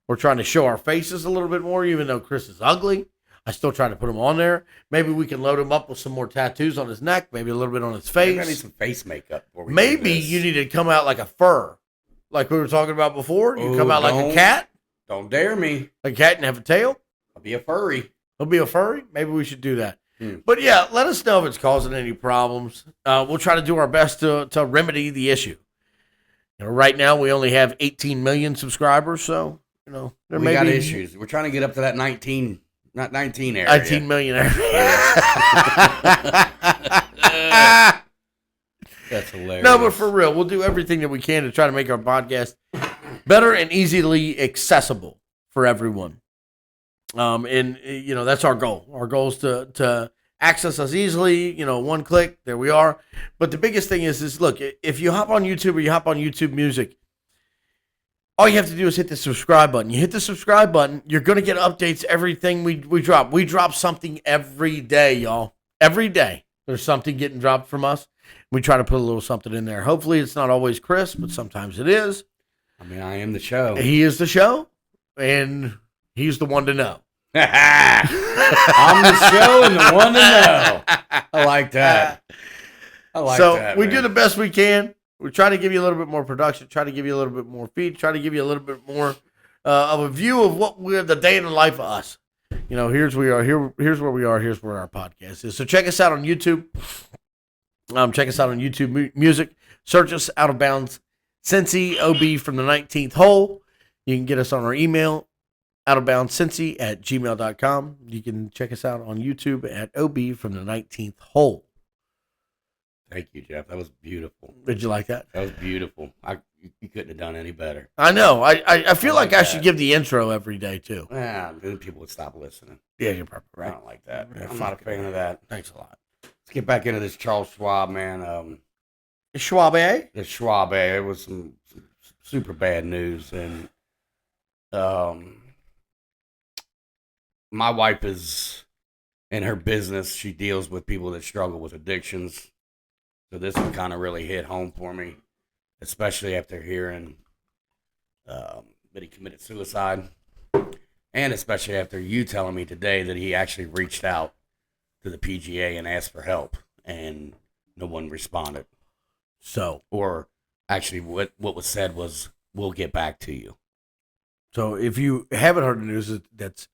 We're trying to show our faces a little bit more, even though Chris is ugly. I still try to put him on there. Maybe we can load him up with some more tattoos on his neck, maybe a little bit on his face. Maybe I need some face makeup. Maybe you need to come out like a fur, like we were talking about before. You come out like a cat. Don't dare me. A cat and have a tail. I'll be a furry. He'll be a furry? Maybe we should do that. But yeah, let us know if it's causing any problems. We'll try to do our best to remedy the issue. You know, right now we only have 18 million subscribers, so you know we got issues. We're trying to get up to that 19 area. 19 million area. That's hilarious. No, but for real, we'll do everything that we can to try to make our podcast better and easily accessible for everyone. And you know, that's our goal. Our goal is to access us easily, you know, one click, there we are. But the biggest thing is look, if you hop on YouTube or you hop on YouTube Music, all you have to do is hit the subscribe button. You hit the subscribe button, you're going to get updates everything we drop. We drop something every day, y'all. Every day there's something getting dropped from us. We try to put a little something in there. Hopefully it's not always Chris, but sometimes it is. I mean, I am the show. He is the show, and he's the one to know. I'm the show and the one to know. I like that. So we do the best we can. We try to give you a little bit more production, try to give you a little bit more feed, try to give you a little bit more of a view of what we're the day in the life of us. You know, here's where we are, here's where our podcast is. So check us out on YouTube. Check us out on YouTube Music. Search us Out of Bounds Cincy OB from the 19th hole. You can get us on our email, outofboundscincy@gmail.com. You can check us out on YouTube at OB from the 19th hole. Thank you, Jeff. That was beautiful. Did you like that? That was beautiful. You couldn't have done any better. I know. I feel like I should give the intro every day, too. Yeah, then people would stop listening. Yeah, you're probably right. I don't like that. I'm not a fan of that. Thanks a lot. Let's get back into this Charles Schwab, man. Schwab, eh? The Schwab, it was some super bad news. And my wife is in her business. She deals with people that struggle with addictions. So this one kind of really hit home for me, especially after hearing that he committed suicide, and especially after you telling me today that he actually reached out to the PGA and asked for help, and no one responded. So, or actually, what was said was, "We'll get back to you." So, if you haven't heard the news, that's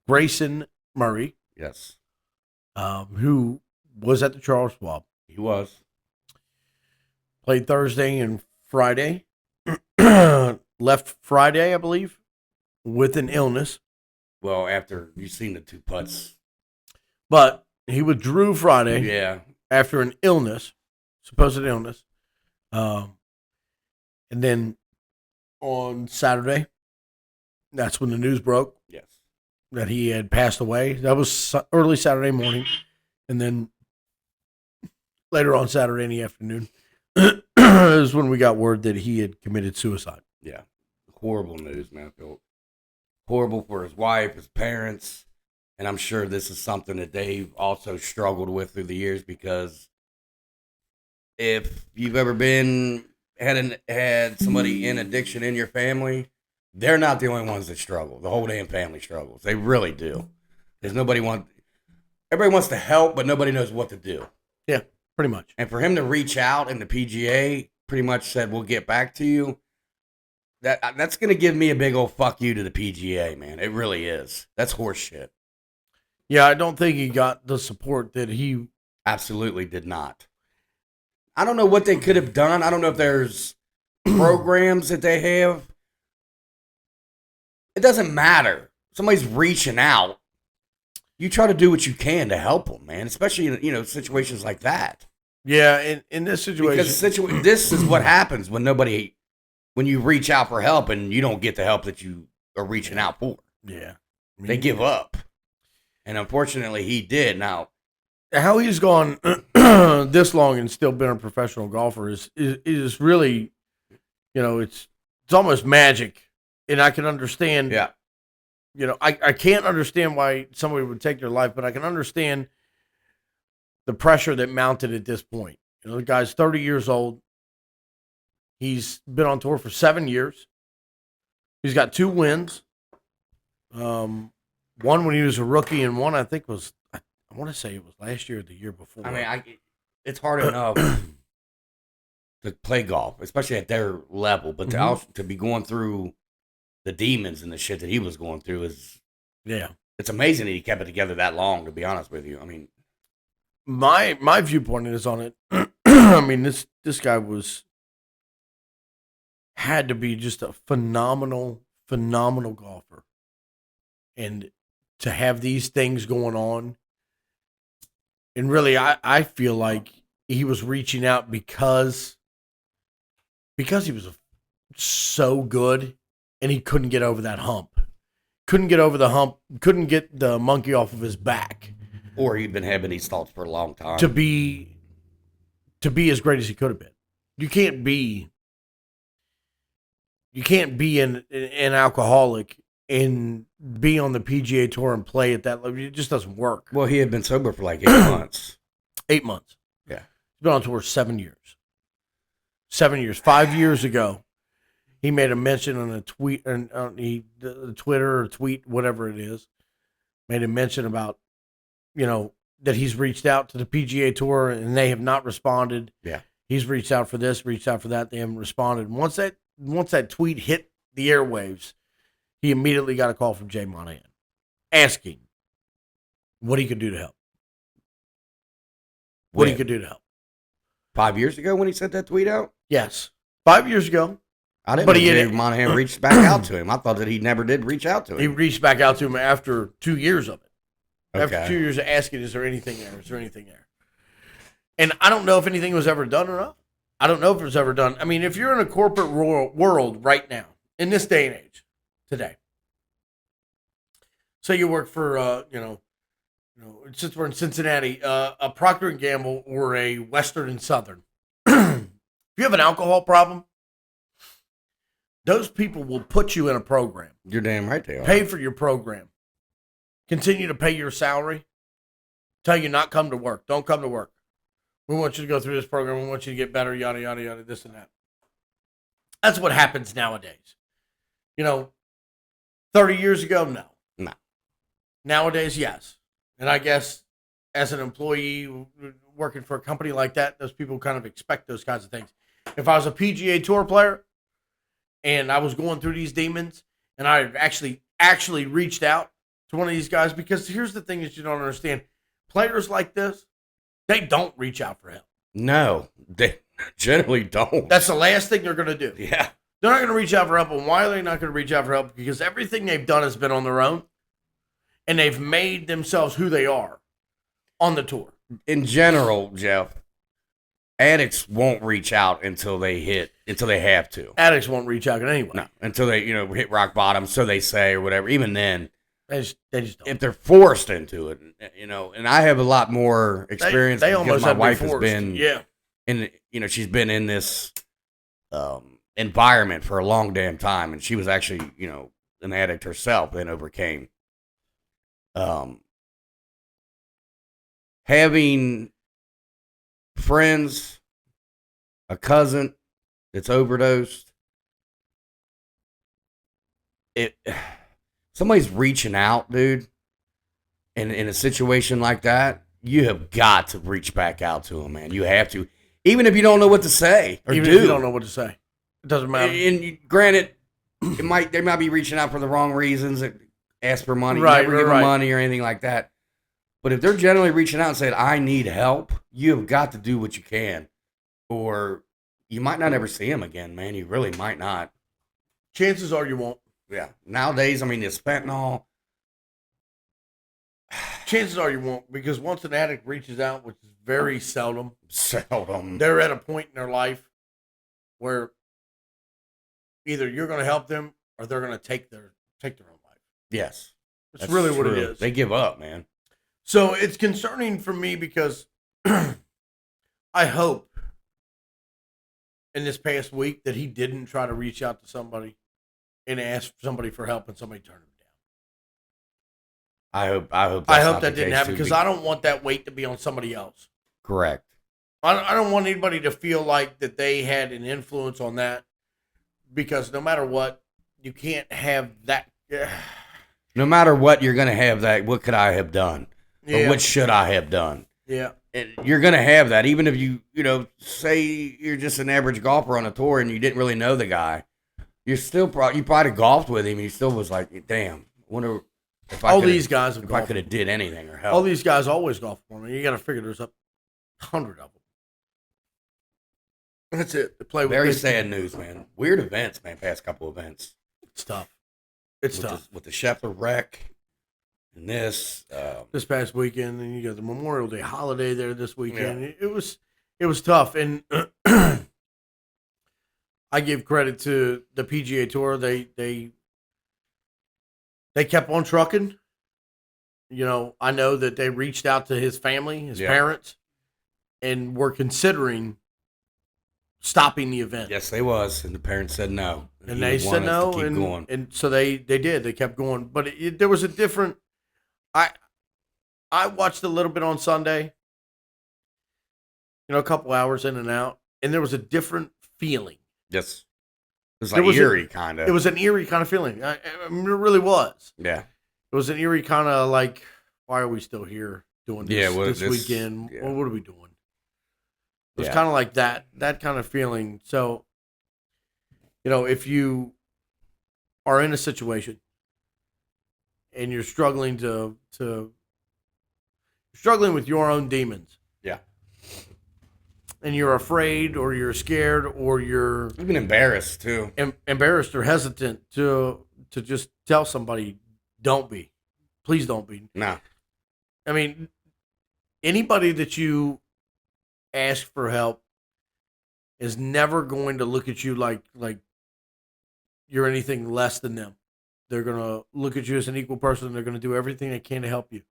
Grayson Murry, yes, who was at the Charles Schwab. He was. Played Thursday and Friday. Left Friday, I believe, with an illness. Well, after you've seen the 2 putts. But he withdrew Friday. Yeah. After an illness, supposed illness. And then on Saturday, that's when the news broke. Yes. That he had passed away. That was early Saturday morning. And then later on Saturday in the afternoon is when we got word that he had committed suicide. Yeah. Horrible news, man. I feel horrible for his wife, his parents. And I'm sure this is something that they've also struggled with through the years, because if you've ever had somebody in addiction in your family, they're not the only ones that struggle. The whole damn family struggles. They really do. Everybody wants to help, but nobody knows what to do. Yeah, pretty much. And for him to reach out, and the PGA pretty much said, "We'll get back to you," that's going to give me a big old fuck you to the PGA, man. It really is. That's horse shit. Yeah, I don't think he got the support that he absolutely did not. I don't know what they could have done. I don't know if there's programs that they have. It doesn't matter. Somebody's reaching out. You try to do what you can to help them, man, especially in situations like that. Yeah, in this situation. Because this is what happens when you reach out for help and you don't get the help that you are reaching out for. Yeah. They give up. And unfortunately, he did. Now, how he's gone this long and still been a professional golfer is really, it's almost magic. And I can understand. Yeah. I can't understand why somebody would take their life, but I can understand the pressure that mounted at this point. The guy's 30 years old. He's been on tour for 7 years. He's got 2 wins. One when he was a rookie, and one I think was, I want to say it was last year or the year before. I mean, it's hard enough to play golf, especially at their level, but to be going through the demons and the shit that he was going through it's amazing that he kept it together that long, to be honest with you. I mean, my viewpoint is on it. I mean, this guy had to be just a phenomenal golfer. And to have these things going on, and really, I feel like he was reaching out because he was so good, and he couldn't get over that hump. Couldn't get over the hump. Couldn't get the monkey off of his back. Or he'd been having these thoughts for a long time. To be as great as he could have been. You can't be an alcoholic and be on the PGA Tour and play at that level. It just doesn't work. Well, he had been sober for like 8 months. 8 months. Yeah. He's been on tour 7 years. 7 years. 5 years ago, he made a mention on a tweet, on Twitter or tweet, whatever it is, made a mention about, that he's reached out to the PGA Tour and they have not responded. Yeah. He's reached out for this, reached out for that. They haven't responded. Once that tweet hit the airwaves, he immediately got a call from Jay Monahan asking what he could do to help. What he could do to help. 5 years ago when he sent that tweet out? Yes. 5 years ago. I didn't know Jay Monahan reached back out to him. I thought that he never did reach out to him. He reached back out to him after 2 years of it. Okay. After 2 years of asking, is there anything there? Is there anything there? And I don't know if anything was ever done or not. I don't know if it was ever done. I mean, if you're in a corporate world right now, in this day and age, today, say you work for, since we're in Cincinnati, a Procter & Gamble or a Western and Southern. If you have an alcohol problem, those people will put you in a program. You're damn right they are. Pay for your program. Continue to pay your salary. Tell you not come to work. Don't come to work. We want you to go through this program. We want you to get better, yada, yada, yada, this and that. That's what happens nowadays. 30 years ago, no. No. Nowadays, yes. And I guess as an employee working for a company like that, those people kind of expect those kinds of things. If I was a PGA Tour player and I was going through these demons and I actually reached out to one of these guys, because here's the thing that you don't understand. Players like this, they don't reach out for help. No. Generally don't. That's the last thing they're going to do. Yeah. They're not going to reach out for help. And why are they not going to reach out for help? Because everything they've done has been on their own, and they've made themselves who they are on the tour. In general, Jeff, addicts won't reach out until they have to. Addicts won't reach out anyway. No, until they, hit rock bottom, so they say, or whatever. Even then, they just don't. If they're forced into it, and I have a lot more experience they because almost my wife has been, she's been in this environment for a long damn time, and she was actually, an addict herself, then overcame. Having friends, a cousin that's overdosed, somebody's reaching out, dude, and in a situation like that, you have got to reach back out to them, man. You have to, even if you don't know what to say or even do. if you don't know what to say, it doesn't matter. And granted, they might be reaching out for the wrong reasons, ask for money, right, never give them money or anything like that. But if they're generally reaching out and saying, I need help, you have got to do what you can. Or you might not ever see them again, man. You really might not. Chances are you won't. Yeah. Nowadays, it's fentanyl. Chances are you won't, because once an addict reaches out, which is very seldom, they're at a point in their life where either you're going to help them or they're going to take their own life. Yes. That's really what it is. They give up, man. So it's concerning for me because I hope in this past week that he didn't try to reach out to somebody and ask somebody for help and somebody turned him down. I hope that didn't happen because I don't want that weight to be on somebody else. Correct. I don't want anybody to feel like that they had an influence on that, because no matter what, you can't have that. No matter what, you're going to have that. What could I have done? Yeah. Or what should I have done? Yeah. And you're going to have that. Even if you say you're just an average golfer on a tour and you didn't really know the guy, you're still you probably golfed with him and you still was like, damn, I wonder if these guys have if I could have did anything or helped. All these guys always golf for me. You got to figure there's 100 of them. That's it. They play with Very sad news, man. Weird events, man. Past couple events. It's tough. It's tough. With the Scheffler wreck and this past weekend, and you got the Memorial Day holiday there this weekend. Yeah. It was tough, and I give credit to the PGA Tour. They kept on trucking. I know that they reached out to his family, his parents, and were considering stopping the event. Yes, they was, and the parents said no. And they said no, and so they did. They kept going, but there was a different. I watched a little bit on Sunday. A couple hours in and out, and there was a different feeling. Yes, it was like eerie kind of. It was an eerie kind of feeling. It really was. Yeah, it was an eerie kind of like, why are we still here doing this this weekend? Yeah. What are we doing? It was kind of like that kind of feeling. So, if you are in a situation and you're struggling struggling with your own demons. Yeah. And you're afraid or you're scared or you're even embarrassed too. Embarrassed or hesitant to just tell somebody, don't be. Please don't be. No. I mean, anybody that you ask for help is never going to look at you like you're anything less than them. They're going to look at you as an equal person, and they're going to do everything they can to help you.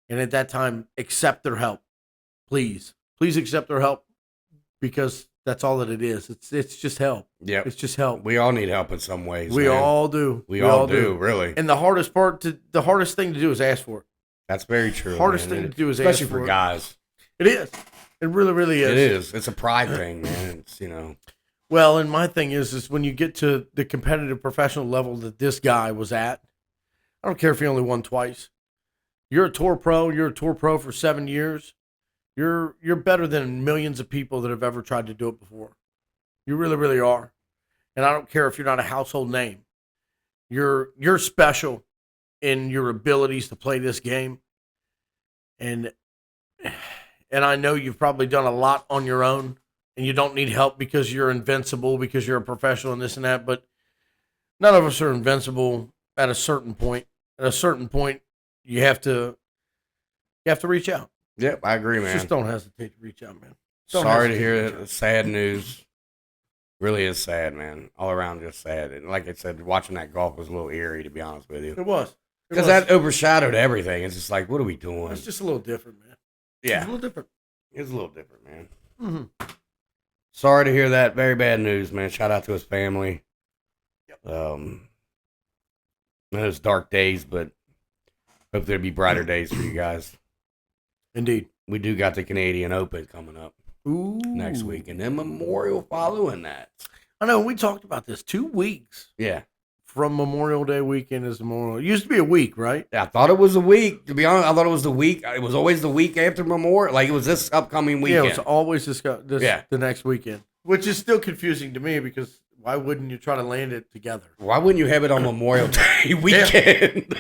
And at that time, accept their help. Please accept their help, because that's all that it is. It's just help. Yeah. It's just help. We all need help in some ways. We all do. We all do, really. And the hardest thing to do is ask for it. That's very true. Hardest thing to do is ask for it. Especially for guys. It is. It really, really is. It is. It's a pride thing, man. It's, Well, and my thing is when you get to the competitive professional level that this guy was at, I don't care if he only won twice. You're a tour pro. You're a tour pro for 7 years. You're better than millions of people that have ever tried to do it before. You really, really are. And I don't care if you're not a household name. You're special in your abilities to play this game. And I know you've probably done a lot on your own and you don't need help because you're invincible, because you're a professional and this and that. But none of us are invincible at a certain point. At a certain point, you have to reach out. Yep, I agree, man. Just don't hesitate to reach out, man. Sorry to hear that. Sad news. Really is sad, man. All around just sad. And like I said, watching that golf was a little eerie, to be honest with you. It was. Because that overshadowed everything. It's just like, what are we doing? It's just a little different, man. Yeah. It's a little different. It's a little different, man. Mm-hmm. Sorry to hear that. Very bad news, man. Shout out to his family. Yep. Those dark days, but hope there'll be brighter days for you guys. Indeed. We do got the Canadian Open coming up next week, and then Memorial following that. I know. We talked about this 2 weeks. Yeah. From Memorial Day weekend is Memorial. It used to be a week, right? Yeah, I thought it was a week. To be honest, I thought it was the week. It was always the week after Memorial. Like, it was this upcoming weekend. Yeah, it was always the next weekend. Which is still confusing to me because why wouldn't you try to land it together? Why wouldn't you have it on Memorial Day weekend?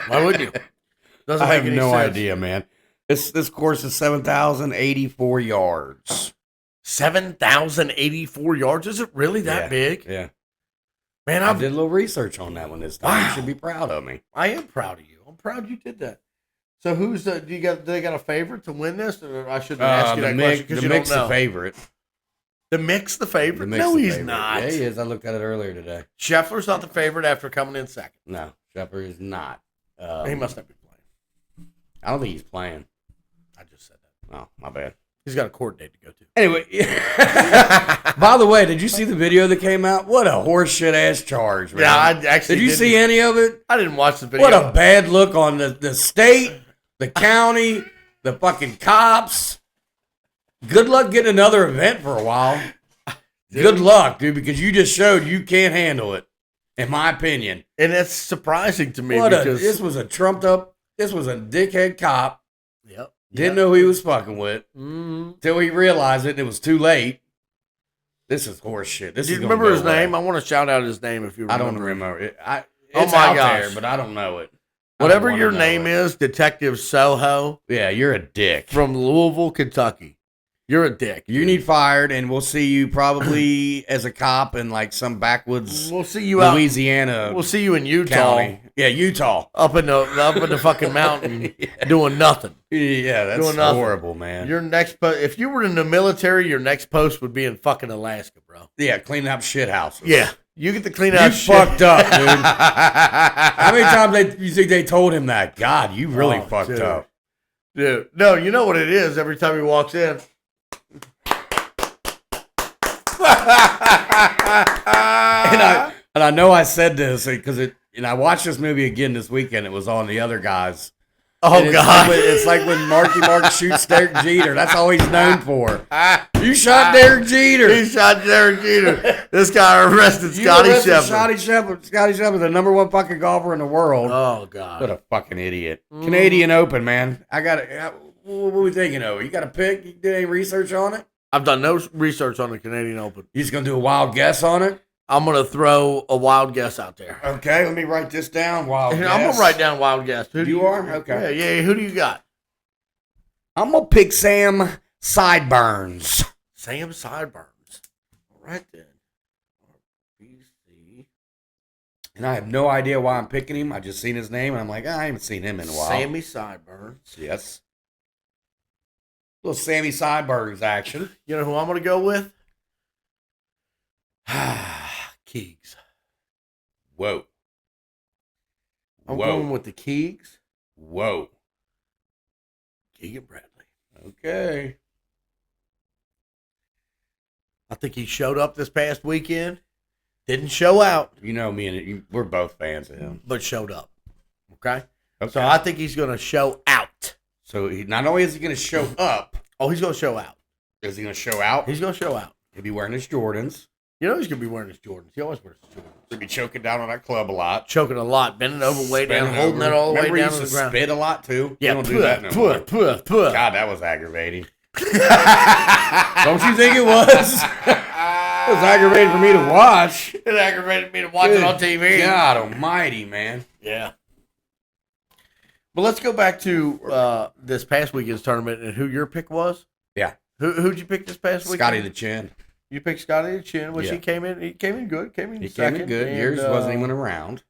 Why wouldn't you? Doesn't I make have any no sense. idea, man. This course is 7,084 yards. 7,084 yards? Is it really that big? Yeah. Man, I did a little research on that one this time. Wow. You should be proud of me. I am proud of you. I'm proud you did that. So who's do they got a favorite to win this? Or I shouldn't ask you that question because you don't know. The favorite. The Mick's the favorite? The Mick's No, the he's favorite. not. Yeah, he is. I looked at it earlier today. Scheffler's not the favorite after coming in second. No, Shepard is not. He must not be playing. I don't think he's playing. I just said that. Oh, my bad. He's got a court date to go to. Anyway, by the way, did you see the video that came out? What a horseshit ass charge, man. Yeah, I actually did you see any of it? I didn't watch the video. What a bad look on the state, the county, the fucking cops. Good luck getting another event for a while. Good luck, dude, because you just showed you can't handle it, in my opinion. And that's surprising to me Because this was a trumped up, this was a dickhead cop. Yep. Didn't know who he was fucking with till he realized it. And it was too late. This is horse shit. Do you remember his name? I want to shout out his name if you remember. I don't remember it. Oh It's my out gosh. there, but I don't know it. Whatever your name is, Detective Soho Yeah, you're a dick. from Louisville, Kentucky. You're a dick. You need fired, and we'll see you probably as a cop in like some backwoods We'll see you Louisiana. We'll see you in Utah, county. Yeah, Utah. up in the fucking mountain, doing nothing. Yeah, that's Doing nothing. horrible, man. Your next if you were in the military, your next post would be in fucking Alaska, bro. Yeah, cleaning up shit houses. Yeah, you get to clean You out shit. fucked up, dude. How many times you think they told him that? God, you really fucked dude. up. Dude, no, you know what it is. Every time he walks in. And I know I said this because I watched this movie again this weekend. It was on The Other Guys. Oh, And God. It's like when Marky Mark shoots Derek Jeter. That's all he's known for. You shot Derek Jeter. He shot Derek Jeter. This guy arrested You Scotty arrested Shepard. Scotty Shepard, the number one fucking golfer in the world. Oh, God. What a fucking idiot. Canadian Open, man. What are we thinking of? You got a pick? You did any research on it? I've done no research on the Canadian Open. You just going to do a wild guess on it? I'm going to throw a wild guess out there. Okay, let me write this down. Wild guess. I'm going to write down wild guess. Who do You are? Okay. Yeah, who do you got? I'm going to pick Sam Sideburns. Sam Sideburns. All right, then. RBC. And I have no idea why I'm picking him. I just seen his name, and I'm like, I haven't seen him in a while. Sammy Sideburns. Yes. Little Sammy Sideburns action. You know who I'm going to go with? Keegs. Whoa. I'm going with the Keegs. Whoa. Keegan Bradley. Okay. I think he showed up this past weekend. Didn't show out, You know me and we're both fans of him. but showed up. Okay? Okay. So I think he's going to show out. So not only is he going to show up, Oh, he's going to show out. is he going to show out? He's going to show out. He'll be wearing his Jordans. You know he's going to be wearing his Jordans. He always wears his Jordans. He'll be choking down on that club a lot. Choking a lot, bending over, way down, Bending holding over. it all the way Remember down he to used the to ground. spit a lot too? Yeah, He don't do that no more. puh. God, that was aggravating. Don't you think it was? It was aggravating for me to watch. It aggravated me to watch it on TV. God almighty, man. Yeah. But let's go back to this past weekend's tournament and who your pick was. Yeah. Who'd you pick this past week? Scotty the Chin. You picked Scotty the Chin, which he came in good. Came in second. And, yours wasn't even around.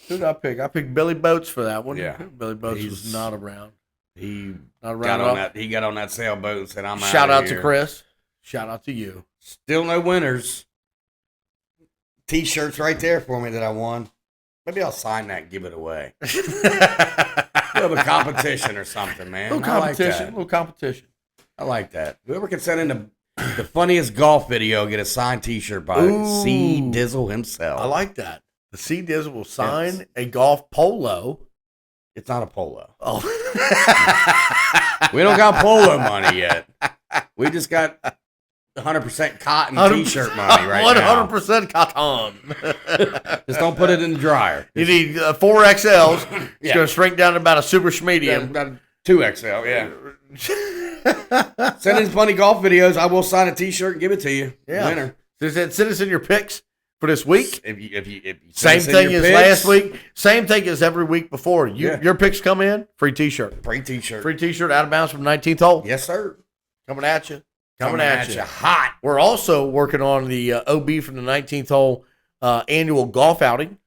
Who did I pick? I picked Billy Boats for that one. Yeah. Billy Boats was not around. He not around got on that. He got on that sailboat and said, "I'm out." Shout out to Chris. Shout out to you. Still no winners. T-shirts right there for me that I won. Maybe I'll sign that and give it away. Have a competition or something, man. Little competition. I like that. Whoever can send in the funniest golf video, get a signed T-shirt by C Dizzle himself. I like that. The C Dizzle will sign a golf polo. It's not a polo. Oh, we don't got polo money yet. We just got 100% cotton T-shirt money right 100% cotton. Just don't put it in the dryer. You need 4 XLs. It's going to shrink down to about a super medium. About 2XL, yeah. Send in funny golf videos. I will sign a T-shirt and give it to you. Yeah. Winner. Send us in your picks for this week. If you same thing as last week. Same thing as every week before. Your picks come in. Free T-shirt. Free T-shirt. Free T-shirt out of bounds from 19th hole. Yes, sir. Coming at you. Coming at you hot. We're also working on the OB from the 19th hole annual golf outing.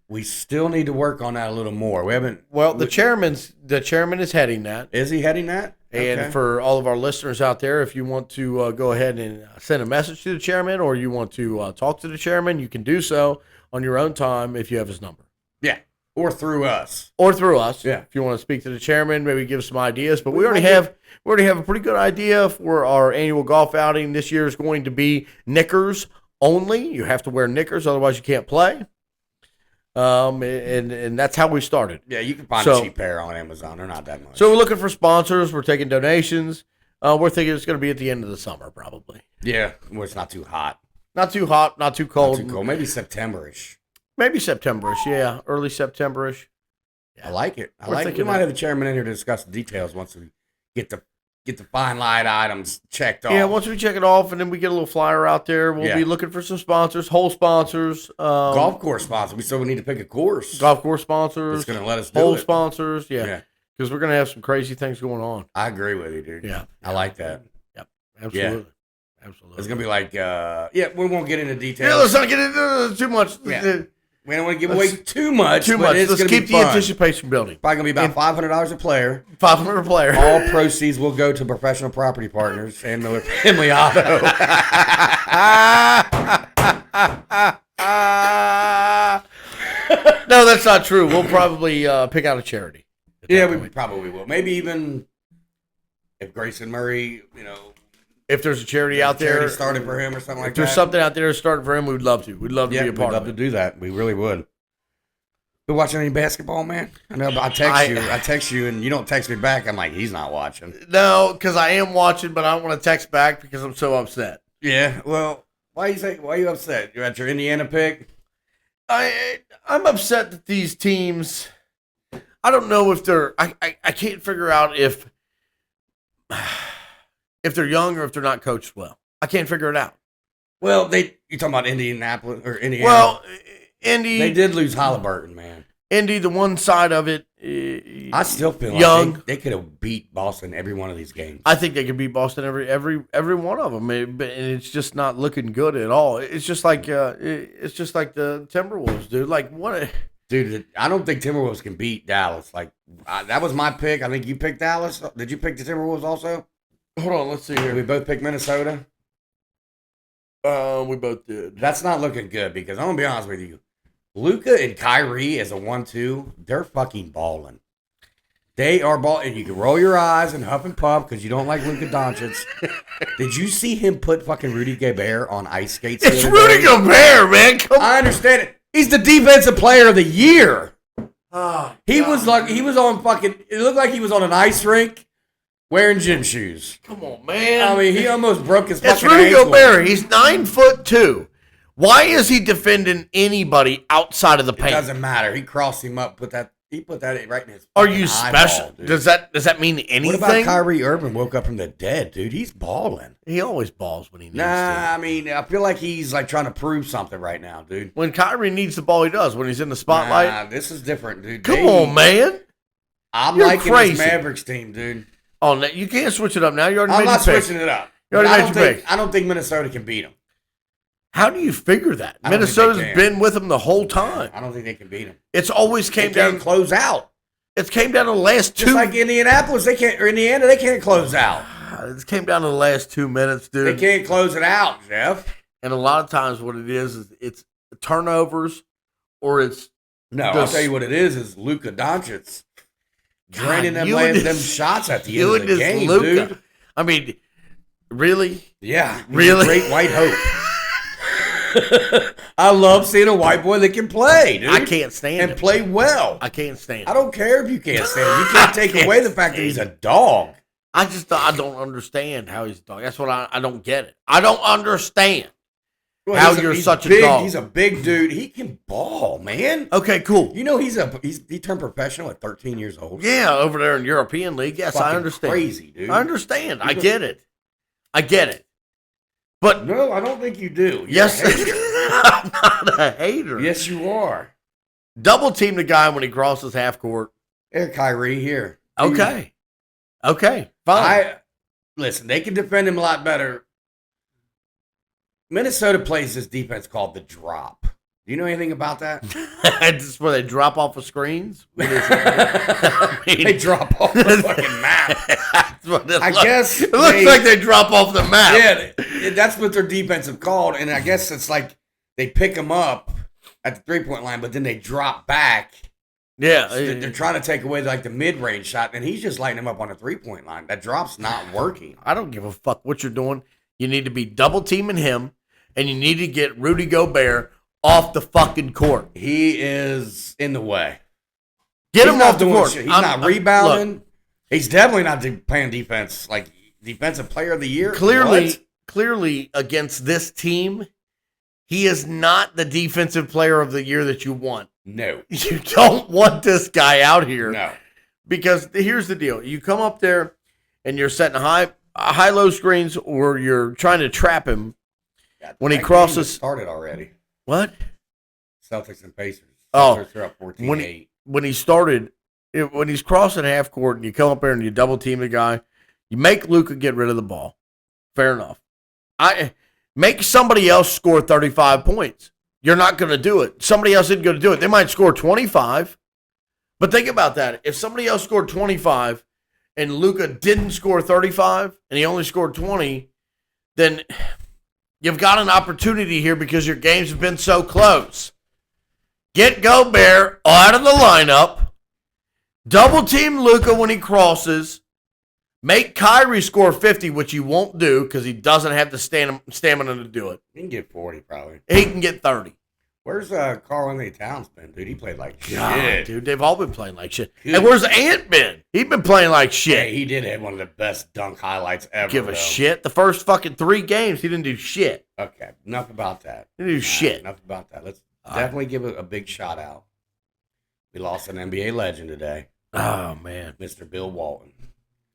We still need to work on that a little more. We haven't. Well, the chairman is heading that. Is he heading that? And for all of our listeners out there, if you want to go ahead and send a message to the chairman, or you want to talk to the chairman, you can do so on your own time if you have his number. Yeah, or through us. Yeah. If you want to speak to the chairman, maybe give some ideas. But we already have a pretty good idea for our annual golf outing. This year is going to be knickers only. You have to wear knickers, otherwise you can't play. And that's how we started. Yeah, you can find a cheap pair on Amazon. They're not that much. So we're looking for sponsors. We're taking donations. We're thinking it's going to be at the end of the summer, probably. Yeah, where it's not too hot. Not too hot, not too cold. Not too cold. Maybe September-ish. Yeah. Early September-ish. Yeah. I like it. We might have the chairman in here to discuss the details once we get the fine line items checked off. Yeah, once we check it off and then we get a little flyer out there, we'll be looking for some sponsors, hole sponsors. Golf course sponsors. So we need to pick a course. Golf course sponsors. It's going to let us do hole it. Sponsors, yeah. Because we're going to have some crazy things going on. I agree with you, dude. Yeah. I like that. Yep. Absolutely. Yeah. Absolutely. It's going to be like, we won't get into details. Yeah, let's not get into too much. Yeah. We don't want to give away too much. Let's keep the anticipation building. Probably going to be about $500 a player. $500 a player. All proceeds will go to Professional Property Partners and Miller Family Auto. No, that's not true. We'll probably pick out a charity. Yeah, we probably will. Maybe even if Grayson Murray, if there's a charity out there started for him or something like that. If there's something out there started for him, we'd love to. We'd love to be a part of it. We'd love to do that. We really would. You watching any basketball, man? I know. I text you, and you don't text me back. I'm like, he's not watching. No, because I am watching, but I don't want to text back because I'm so upset. Yeah. Well, why are you upset? You're at your Indiana pick. I'm upset that these teams. I don't know if they're. I can't figure out if they're young or if they're not coached well. I can't figure it out. Well, you talking about Indianapolis or Indiana? Well, Indy. They did lose Halliburton, man. Indy, the one side of it. I still feel young. Like they could have beat Boston every one of these games. I think they could beat Boston every one of them, and it's just not looking good at all. It's just like the Timberwolves, dude. Like what? Dude, I don't think Timberwolves can beat Dallas. Like that was my pick. I think you picked Dallas. Did you pick the Timberwolves also? Hold on, let's see here. We both picked Minnesota. We both did. That's not looking good because I'm gonna be honest with you. Luka and Kyrie as a 1-2, they're fucking balling. They are balling. And you can roll your eyes and huff and puff because you don't like Luka Doncic. Did you see him put fucking Rudy Gobert on ice skates? It's Rudy Gobert, man. I understand it. He's the defensive player of the year. He was on fucking. It looked like he was on an ice rink wearing gym shoes. Come on, man. I mean, he almost broke his fucking ankle. It's Rudy Gobert. He's 9'2". Why is he defending anybody outside of the paint? It doesn't matter. He crossed him up. He put that right in his. Are you special? Eyeball, does that mean anything? What about Kyrie Irving woke up from the dead, dude? He's balling. He always balls when he needs to. I mean, I feel like he's like trying to prove something right now, dude. When Kyrie needs the ball, he does. When he's in the spotlight. Nah, this is different, dude. Come on, man. I'm liking this Mavericks team, dude. Oh, you can't switch it up now. You already I'm made not your pick. switching it up. You already made your pick. I don't think Minnesota can beat them. How do you figure that? Minnesota's been with them the whole time. I don't think they can beat them. It's always came down to close out. It came down to the last two. Just like Indianapolis, they can't. Or Indiana, they can't close out. It came down to the last 2 minutes, dude. They can't close it out, Jeff. And a lot of times, what it is it's turnovers, or it's I'll tell you what it is Luka Doncic draining them shots at the end of the game, dude. I mean, really? Yeah, really. Great white hope. I love seeing a white boy that can play, dude. I can't stand and play well. I can't stand. I don't care if you can't stand him. You can't take away the fact that he's a dog. I don't understand how he's a dog. That's what I don't get it. I don't understand how you're such a dog. He's a big dude. He can ball, man. Okay, cool. You know he turned professional at 13 years old. Yeah, over there in European League. Yes, I understand. Crazy, dude. I understand. I get it. But no, I don't think you do. Yes, I'm not a hater. Yes, you are. Double team the guy when he crosses half court. Here, Kyrie, here. Okay, fine. Listen, they can defend him a lot better. Minnesota plays this defense called the drop. Do you know anything about that? Just where they drop off of screens? They drop off the fucking map. It looks like they drop off the map. Yeah, that's what their defensive called. And I guess it's like they pick them up at the three-point line, but then they drop back. Yeah. So they're trying to take away like the mid-range shot, and he's just lighting them up on the three-point line. That drop's not working. I don't give a fuck what you're doing. You need to be double-teaming him, and you need to get Rudy Gobert off the fucking court. He is in the way. Get him off the court. He's not rebounding. Look, he's definitely not playing defense. Like defensive player of the year. Clearly against this team, he is not the defensive player of the year that you want. No. You don't want this guy out here. No. Because here's the deal. You come up there and you're setting high-low screens, or you're trying to trap him when he crosses. Started already. What? Celtics and Pacers. Celtics are up 14-8. When he started, when he's crossing half court and you come up there and you double team the guy, you make Luka get rid of the ball. Fair enough. Make somebody else score 35 points. You're not going to do it. Somebody else isn't going to do it. They might score 25. But think about that. If somebody else scored 25 and Luka didn't score 35 and he only scored 20, then you've got an opportunity here because your games have been so close. Get Gobert out of the lineup. Double team Luka when he crosses. Make Kyrie score 50, which he won't do because he doesn't have the stamina to do it. He can get 40 probably. He can get 30. Where's Karl-Anthony Towns been, dude? He played like shit. Dude, they've all been playing like shit. And where's Ant been? He's been playing like shit. Hey, he did have one of the best dunk highlights ever. Give a shit. The first fucking 3 games, he didn't do shit. Okay, enough about that. He didn't do shit. Enough about that. Let's definitely give a big shout out. We lost an NBA legend today. Oh, man. Mr. Bill Walton.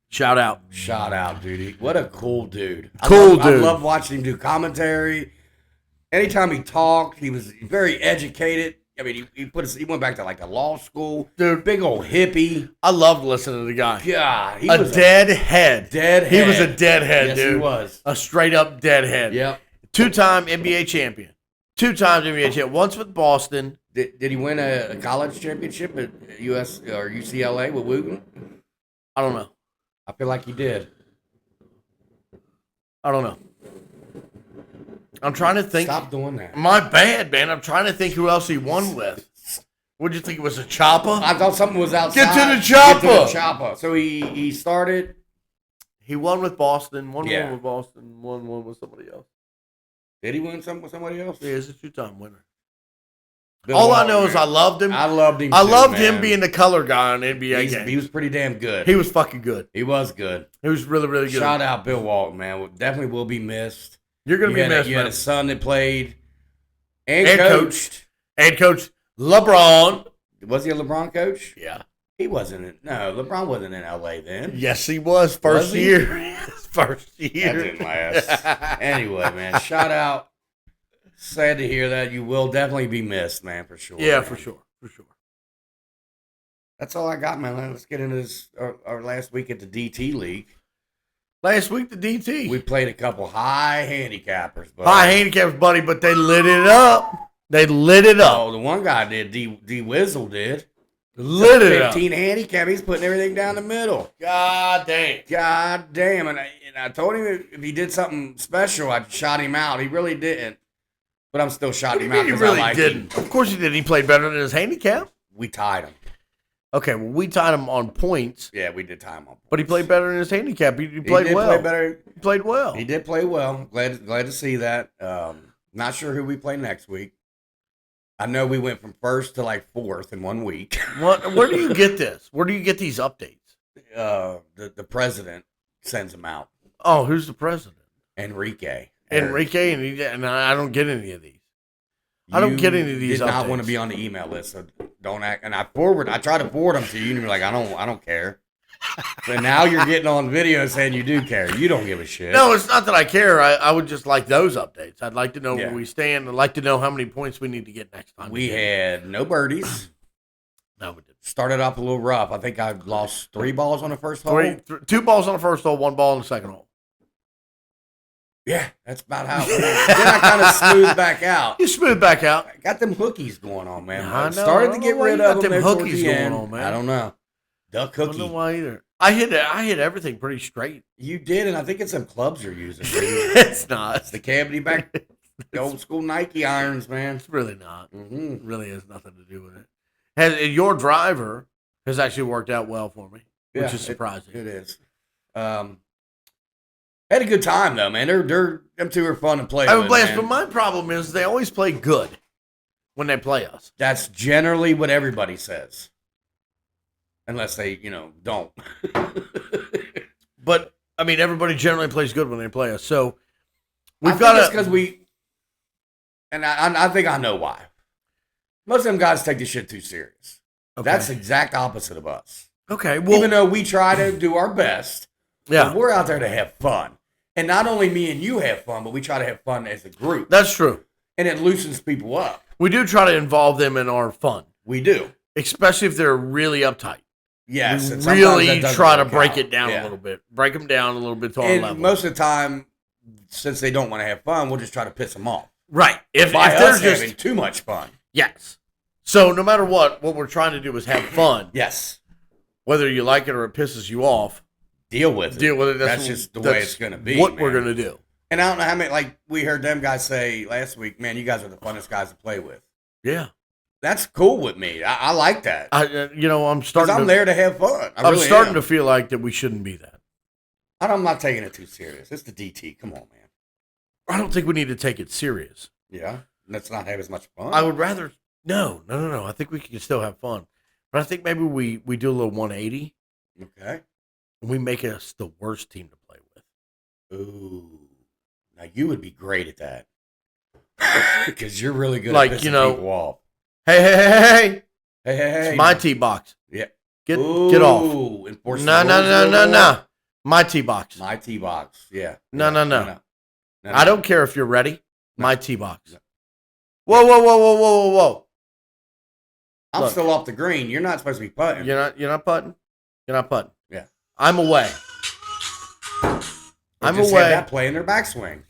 Shout out. Shout out, dude. What a cool dude. I love watching him do commentary. Anytime he talked, he was very educated. I mean, he went back to like a law school. Dude, big old hippie. I loved listening to the guy. God, he was a deadhead. He was a deadhead, yes, dude. He was. A straight up deadhead. Yep. 2-time NBA champion. 2 times NBA champion. Once with Boston. Did he win a college championship at US or UCLA with Wooten? I don't know. I feel like he did. I don't know. I'm trying to think. Stop doing that. My bad, man. I'm trying to think who else he won with. What'd you think it was, a chopper? I thought something was outside. Get to the chopper. Get to the chopper. So he started. He won with Boston. Won with Boston. Won with somebody else. Did he win with somebody else? Yeah, he's a 2-time winner. All I know is I loved him. I loved him. I loved him being the color guy on NBA games. He was pretty damn good. He was fucking good. He was good. He was really, really good. Shout out Bill Walton, man. Definitely will be missed. You're going to be missed, You had a son that played and coached. And coached LeBron. Was he a LeBron coach? Yeah. He wasn't. No, LeBron wasn't in L.A. then. Yes, he was. First year. First year. That didn't last. Anyway, man, shout out. Sad to hear that. You will definitely be missed, man, for sure. Yeah, man. for sure. For sure. That's all I got, man. Let's get into this our last week at the DT League. Last week, the DT. We played a couple high handicappers. But high handicaps, buddy, but they lit it up. They lit it up. Oh, the one guy did. D Wizzle did. Lit it up. 15 handicap. He's putting everything down the middle. God damn. God damn. And I told him if he did something special, I'd shot him out. He really didn't. But I'm still shotting him out. He really didn't. Of course he did. He played better than his handicap. We tied him. Okay, well, we tied him on points. Yeah, we did tie him on points. But he played better than his handicap. He played well. Play better. He played well. He did play well. Glad to see that. Not sure who we play next week. I know we went from first to like fourth in 1 week. Where do you get this? Where do you get these updates? The president sends them out. Oh, who's the president? Enrique, and I don't get any of these. I don't get any of these. Did not want to be on the email list, so don't act. And I try to forward them to you, and you're like, I don't care. So now you're getting on video saying you do care. You don't give a shit. No, it's not that I care. I would just like those updates. I'd like to know where we stand. I'd like to know how many points we need to get next time. We had no birdies. No, we didn't. Started off a little rough. I think I lost 3 balls on the first hole. 2 balls on the first hole, 1 ball on the second hole. Yeah, that's about how it went. Then I kind of smoothed back out. You smoothed back out. I got them hookies going on, man. I know. Started to get rid of them hookies going on, man. I don't know. Duck hookie. I don't know why either. I hit everything pretty straight. You did, and I think it's some clubs you're using. It's not. It's the cavity back, the old school Nike irons, man. It's really not. Mm-hmm. It really has nothing to do with it. Your driver has actually worked out well for me, which is surprising. It is. Had a good time though, man. Them two are fun to play. I have a blast, but my problem is they always play good when they play us. That's generally what everybody says, unless they, don't. But I mean, everybody generally plays good when they play us. So we've got because and I think I know why. Most of them guys take this shit too serious. Okay. That's the exact opposite of us. Okay, well, even though we try to do our best, we're out there to have fun. And not only me and you have fun, but we try to have fun as a group. That's true. And it loosens people up. We do try to involve them in our fun. We do. Especially if they're really uptight. Yes. We really try to break it down a little bit. Break them down a little bit to our level. Most of the time, since they don't want to have fun, we'll just try to piss them off. Right. If they're just having too much fun. Yes. So no matter what we're trying to do is have fun. Yes. Whether you like it or it pisses you off. Deal with it. That's just the way it's going to be. What we're going to do. And I don't know how many, like we heard them guys say last week, man, you guys are the funnest guys to play with. Yeah. That's cool with me. I like that. I'm starting. I'm there to have fun. I'm really starting to feel like that we shouldn't be that. I'm not taking it too serious. It's the DT. Come on, man. I don't think we need to take it serious. Yeah. Let's not have as much fun. I would rather. No. I think we can still have fun. But I think maybe we do a little 180. Okay. And we make us the worst team to play with. Ooh. Now, you would be great at that. Because you're really good at pissing people off. Hey. It's my tee box. Yeah. Get off. No. My tee box. My tee box. Yeah. No. I don't care if you're ready. My tee box. Whoa. I'm still off the green. You're not supposed to be putting. You're not putting? You're not putting. Yeah. I'm away. I'm away. Had that play in their backswing.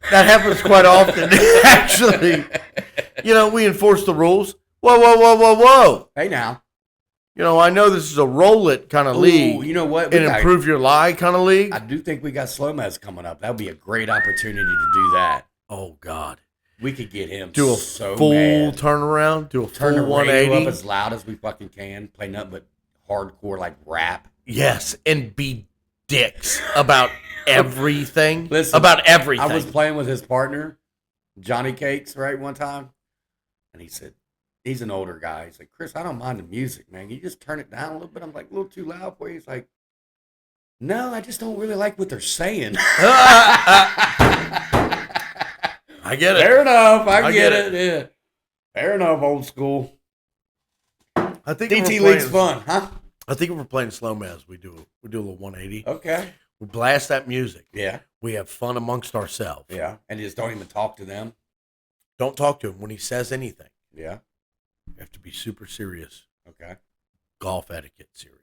That happens quite often, actually. We enforce the rules. Whoa. Hey, now. I know this is a roll it kind of league. You know what? And improve your lie kind of league. I do think we got slow mez coming up. That would be a great opportunity to do that. Oh, God. We could get him do a full turnaround, do a turn full 180 up as loud as we fucking can, play nothing but hardcore like rap. Yes, and be dicks about everything. Listen, about everything. I was playing with his partner, Johnny Cakes, right, one time, and he said, he's an older guy. He's like, Chris, I don't mind the music, man. Can you just turn it down a little bit? I'm like, a little too loud for you. He's like, no, I just don't really like what they're saying. I get it. Fair enough. I get it. Yeah. Fair enough, old school. I think DT League's fun, huh? I think if we're playing slow mez, we do a little 180. Okay. We blast that music. Yeah. We have fun amongst ourselves. Yeah. And you just don't even talk to them. Don't talk to him when he says anything. Yeah. You have to be super serious. Okay. Golf etiquette serious.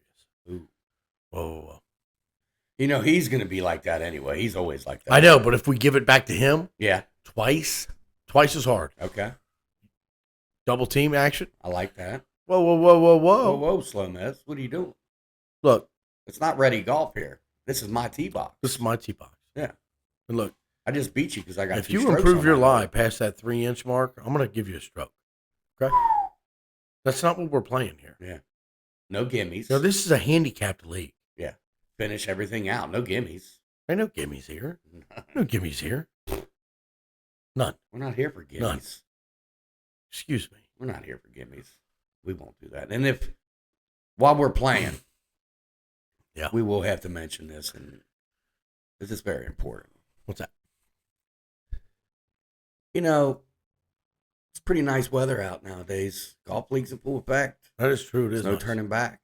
Ooh. Whoa. He's going to be like that anyway. He's always like that. I know, but if we give it back to him, Yeah. twice as hard. Okay. Double team action. I like that. Whoa. Whoa, Slow Mess. What are you doing? Look, it's not ready golf here. This is my tee box. This is my tee box. Yeah. And look, I just beat you because I got. If you improve your lie past that 3-inch mark, I'm going to give you a stroke. Okay. That's not what we're playing here. Yeah. No gimmies. No, this is a handicapped league. Yeah. Finish everything out. No gimmies. Ain't no gimmies here. No gimmies here. None. We're not here for gimmies. None. Excuse me. We're not here for gimmies. We won't do that. And while we're playing, we will have to mention this, and this is very important. What's that? It's pretty nice weather out nowadays. Golf league's in full effect. That is true. It is no nice. Turning back.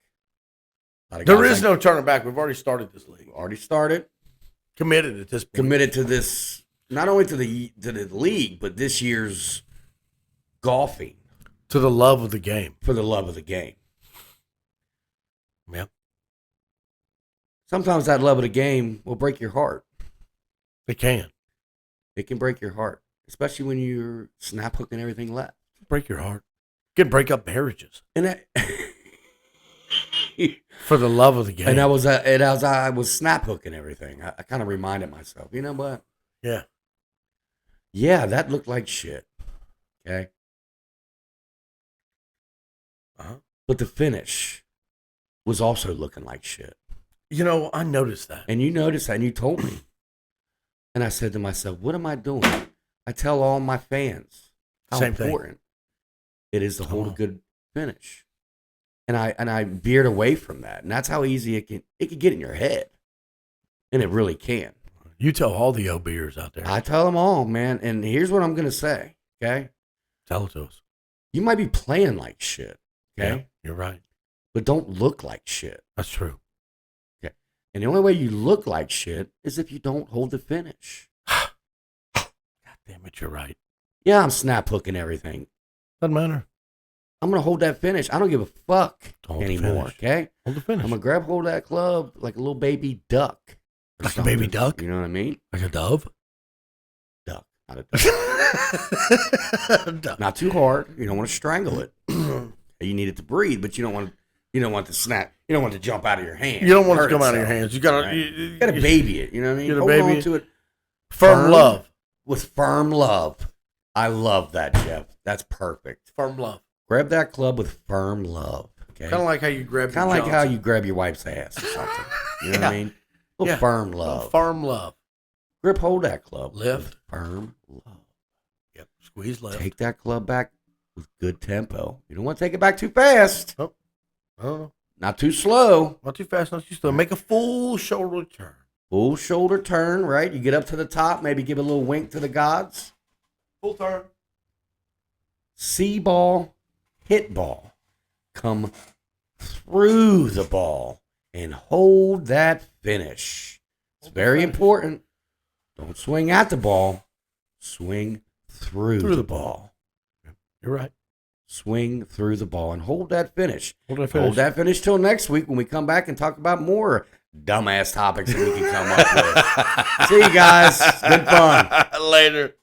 There is no turning back. We've already started this league. Already started. Committed at this point. Committed to this, not only to the league, but this year's golfing. To the love of the game. For the love of the game. Yeah. Sometimes that love of the game will break your heart. It can. It can break your heart, especially when you're snap hooking everything left. Break your heart. It can break up marriages. And that, for the love of the game. And I was snap hooking everything. I kind of reminded myself, you know what? Yeah. Yeah, that looked like shit. Okay. But the finish was also looking like shit. I noticed that. And you noticed that, and you told me. And I said to myself, what am I doing? I tell all my fans how important it is to hold a good finish. And I veered away from that. And that's how easy it can get in your head. And it really can. You tell all the OBers out there. I tell them all, man. And here's what I'm going to say, okay? Tell it to us. You might be playing like shit, okay? Yeah, you're right. But don't look like shit. That's true. Okay. And the only way you look like shit is if you don't hold the finish. God damn it, you're right. Yeah, I'm snap hooking everything. Doesn't matter. I'm going to hold that finish. I don't give a fuck anymore, okay? Hold the finish. I'm going to hold that club like a little baby duck. Like a baby duck? You know what I mean? Like a dove? Duck, not a duck. Duck. Not too hard. You don't want to strangle it. You need it to breathe, but you don't want to snap. You don't want it to jump out of your hand. You don't want it to come out of your hands. You gotta, right? You gotta baby it. You know what I mean? Hold on to it. Firm love. With firm love. I love that, Jeff. That's perfect. Firm love. Grab that club with firm love. Okay. Kind of like how you grab. Kind of like how you grab your wife's ass or something. You know what I mean? Firm love. Firm love. Grip hold that club. Lift. Firm love. Yep. Squeeze left. Take that club back with good tempo. You don't want to take it back too fast. Oh. Not too slow. Not too fast, not too slow. Make a full shoulder turn. Full shoulder turn, right? You get up to the top, maybe give a little wink to the gods. Full turn. See ball, hit ball. Come through the ball and hold that finish. It's very important. Don't swing at the ball. Swing through the ball. You're right. Swing through the ball and hold that finish. Hold that finish till next week when we come back and talk about more dumbass topics that we can come up with. See you guys. Good fun. Later.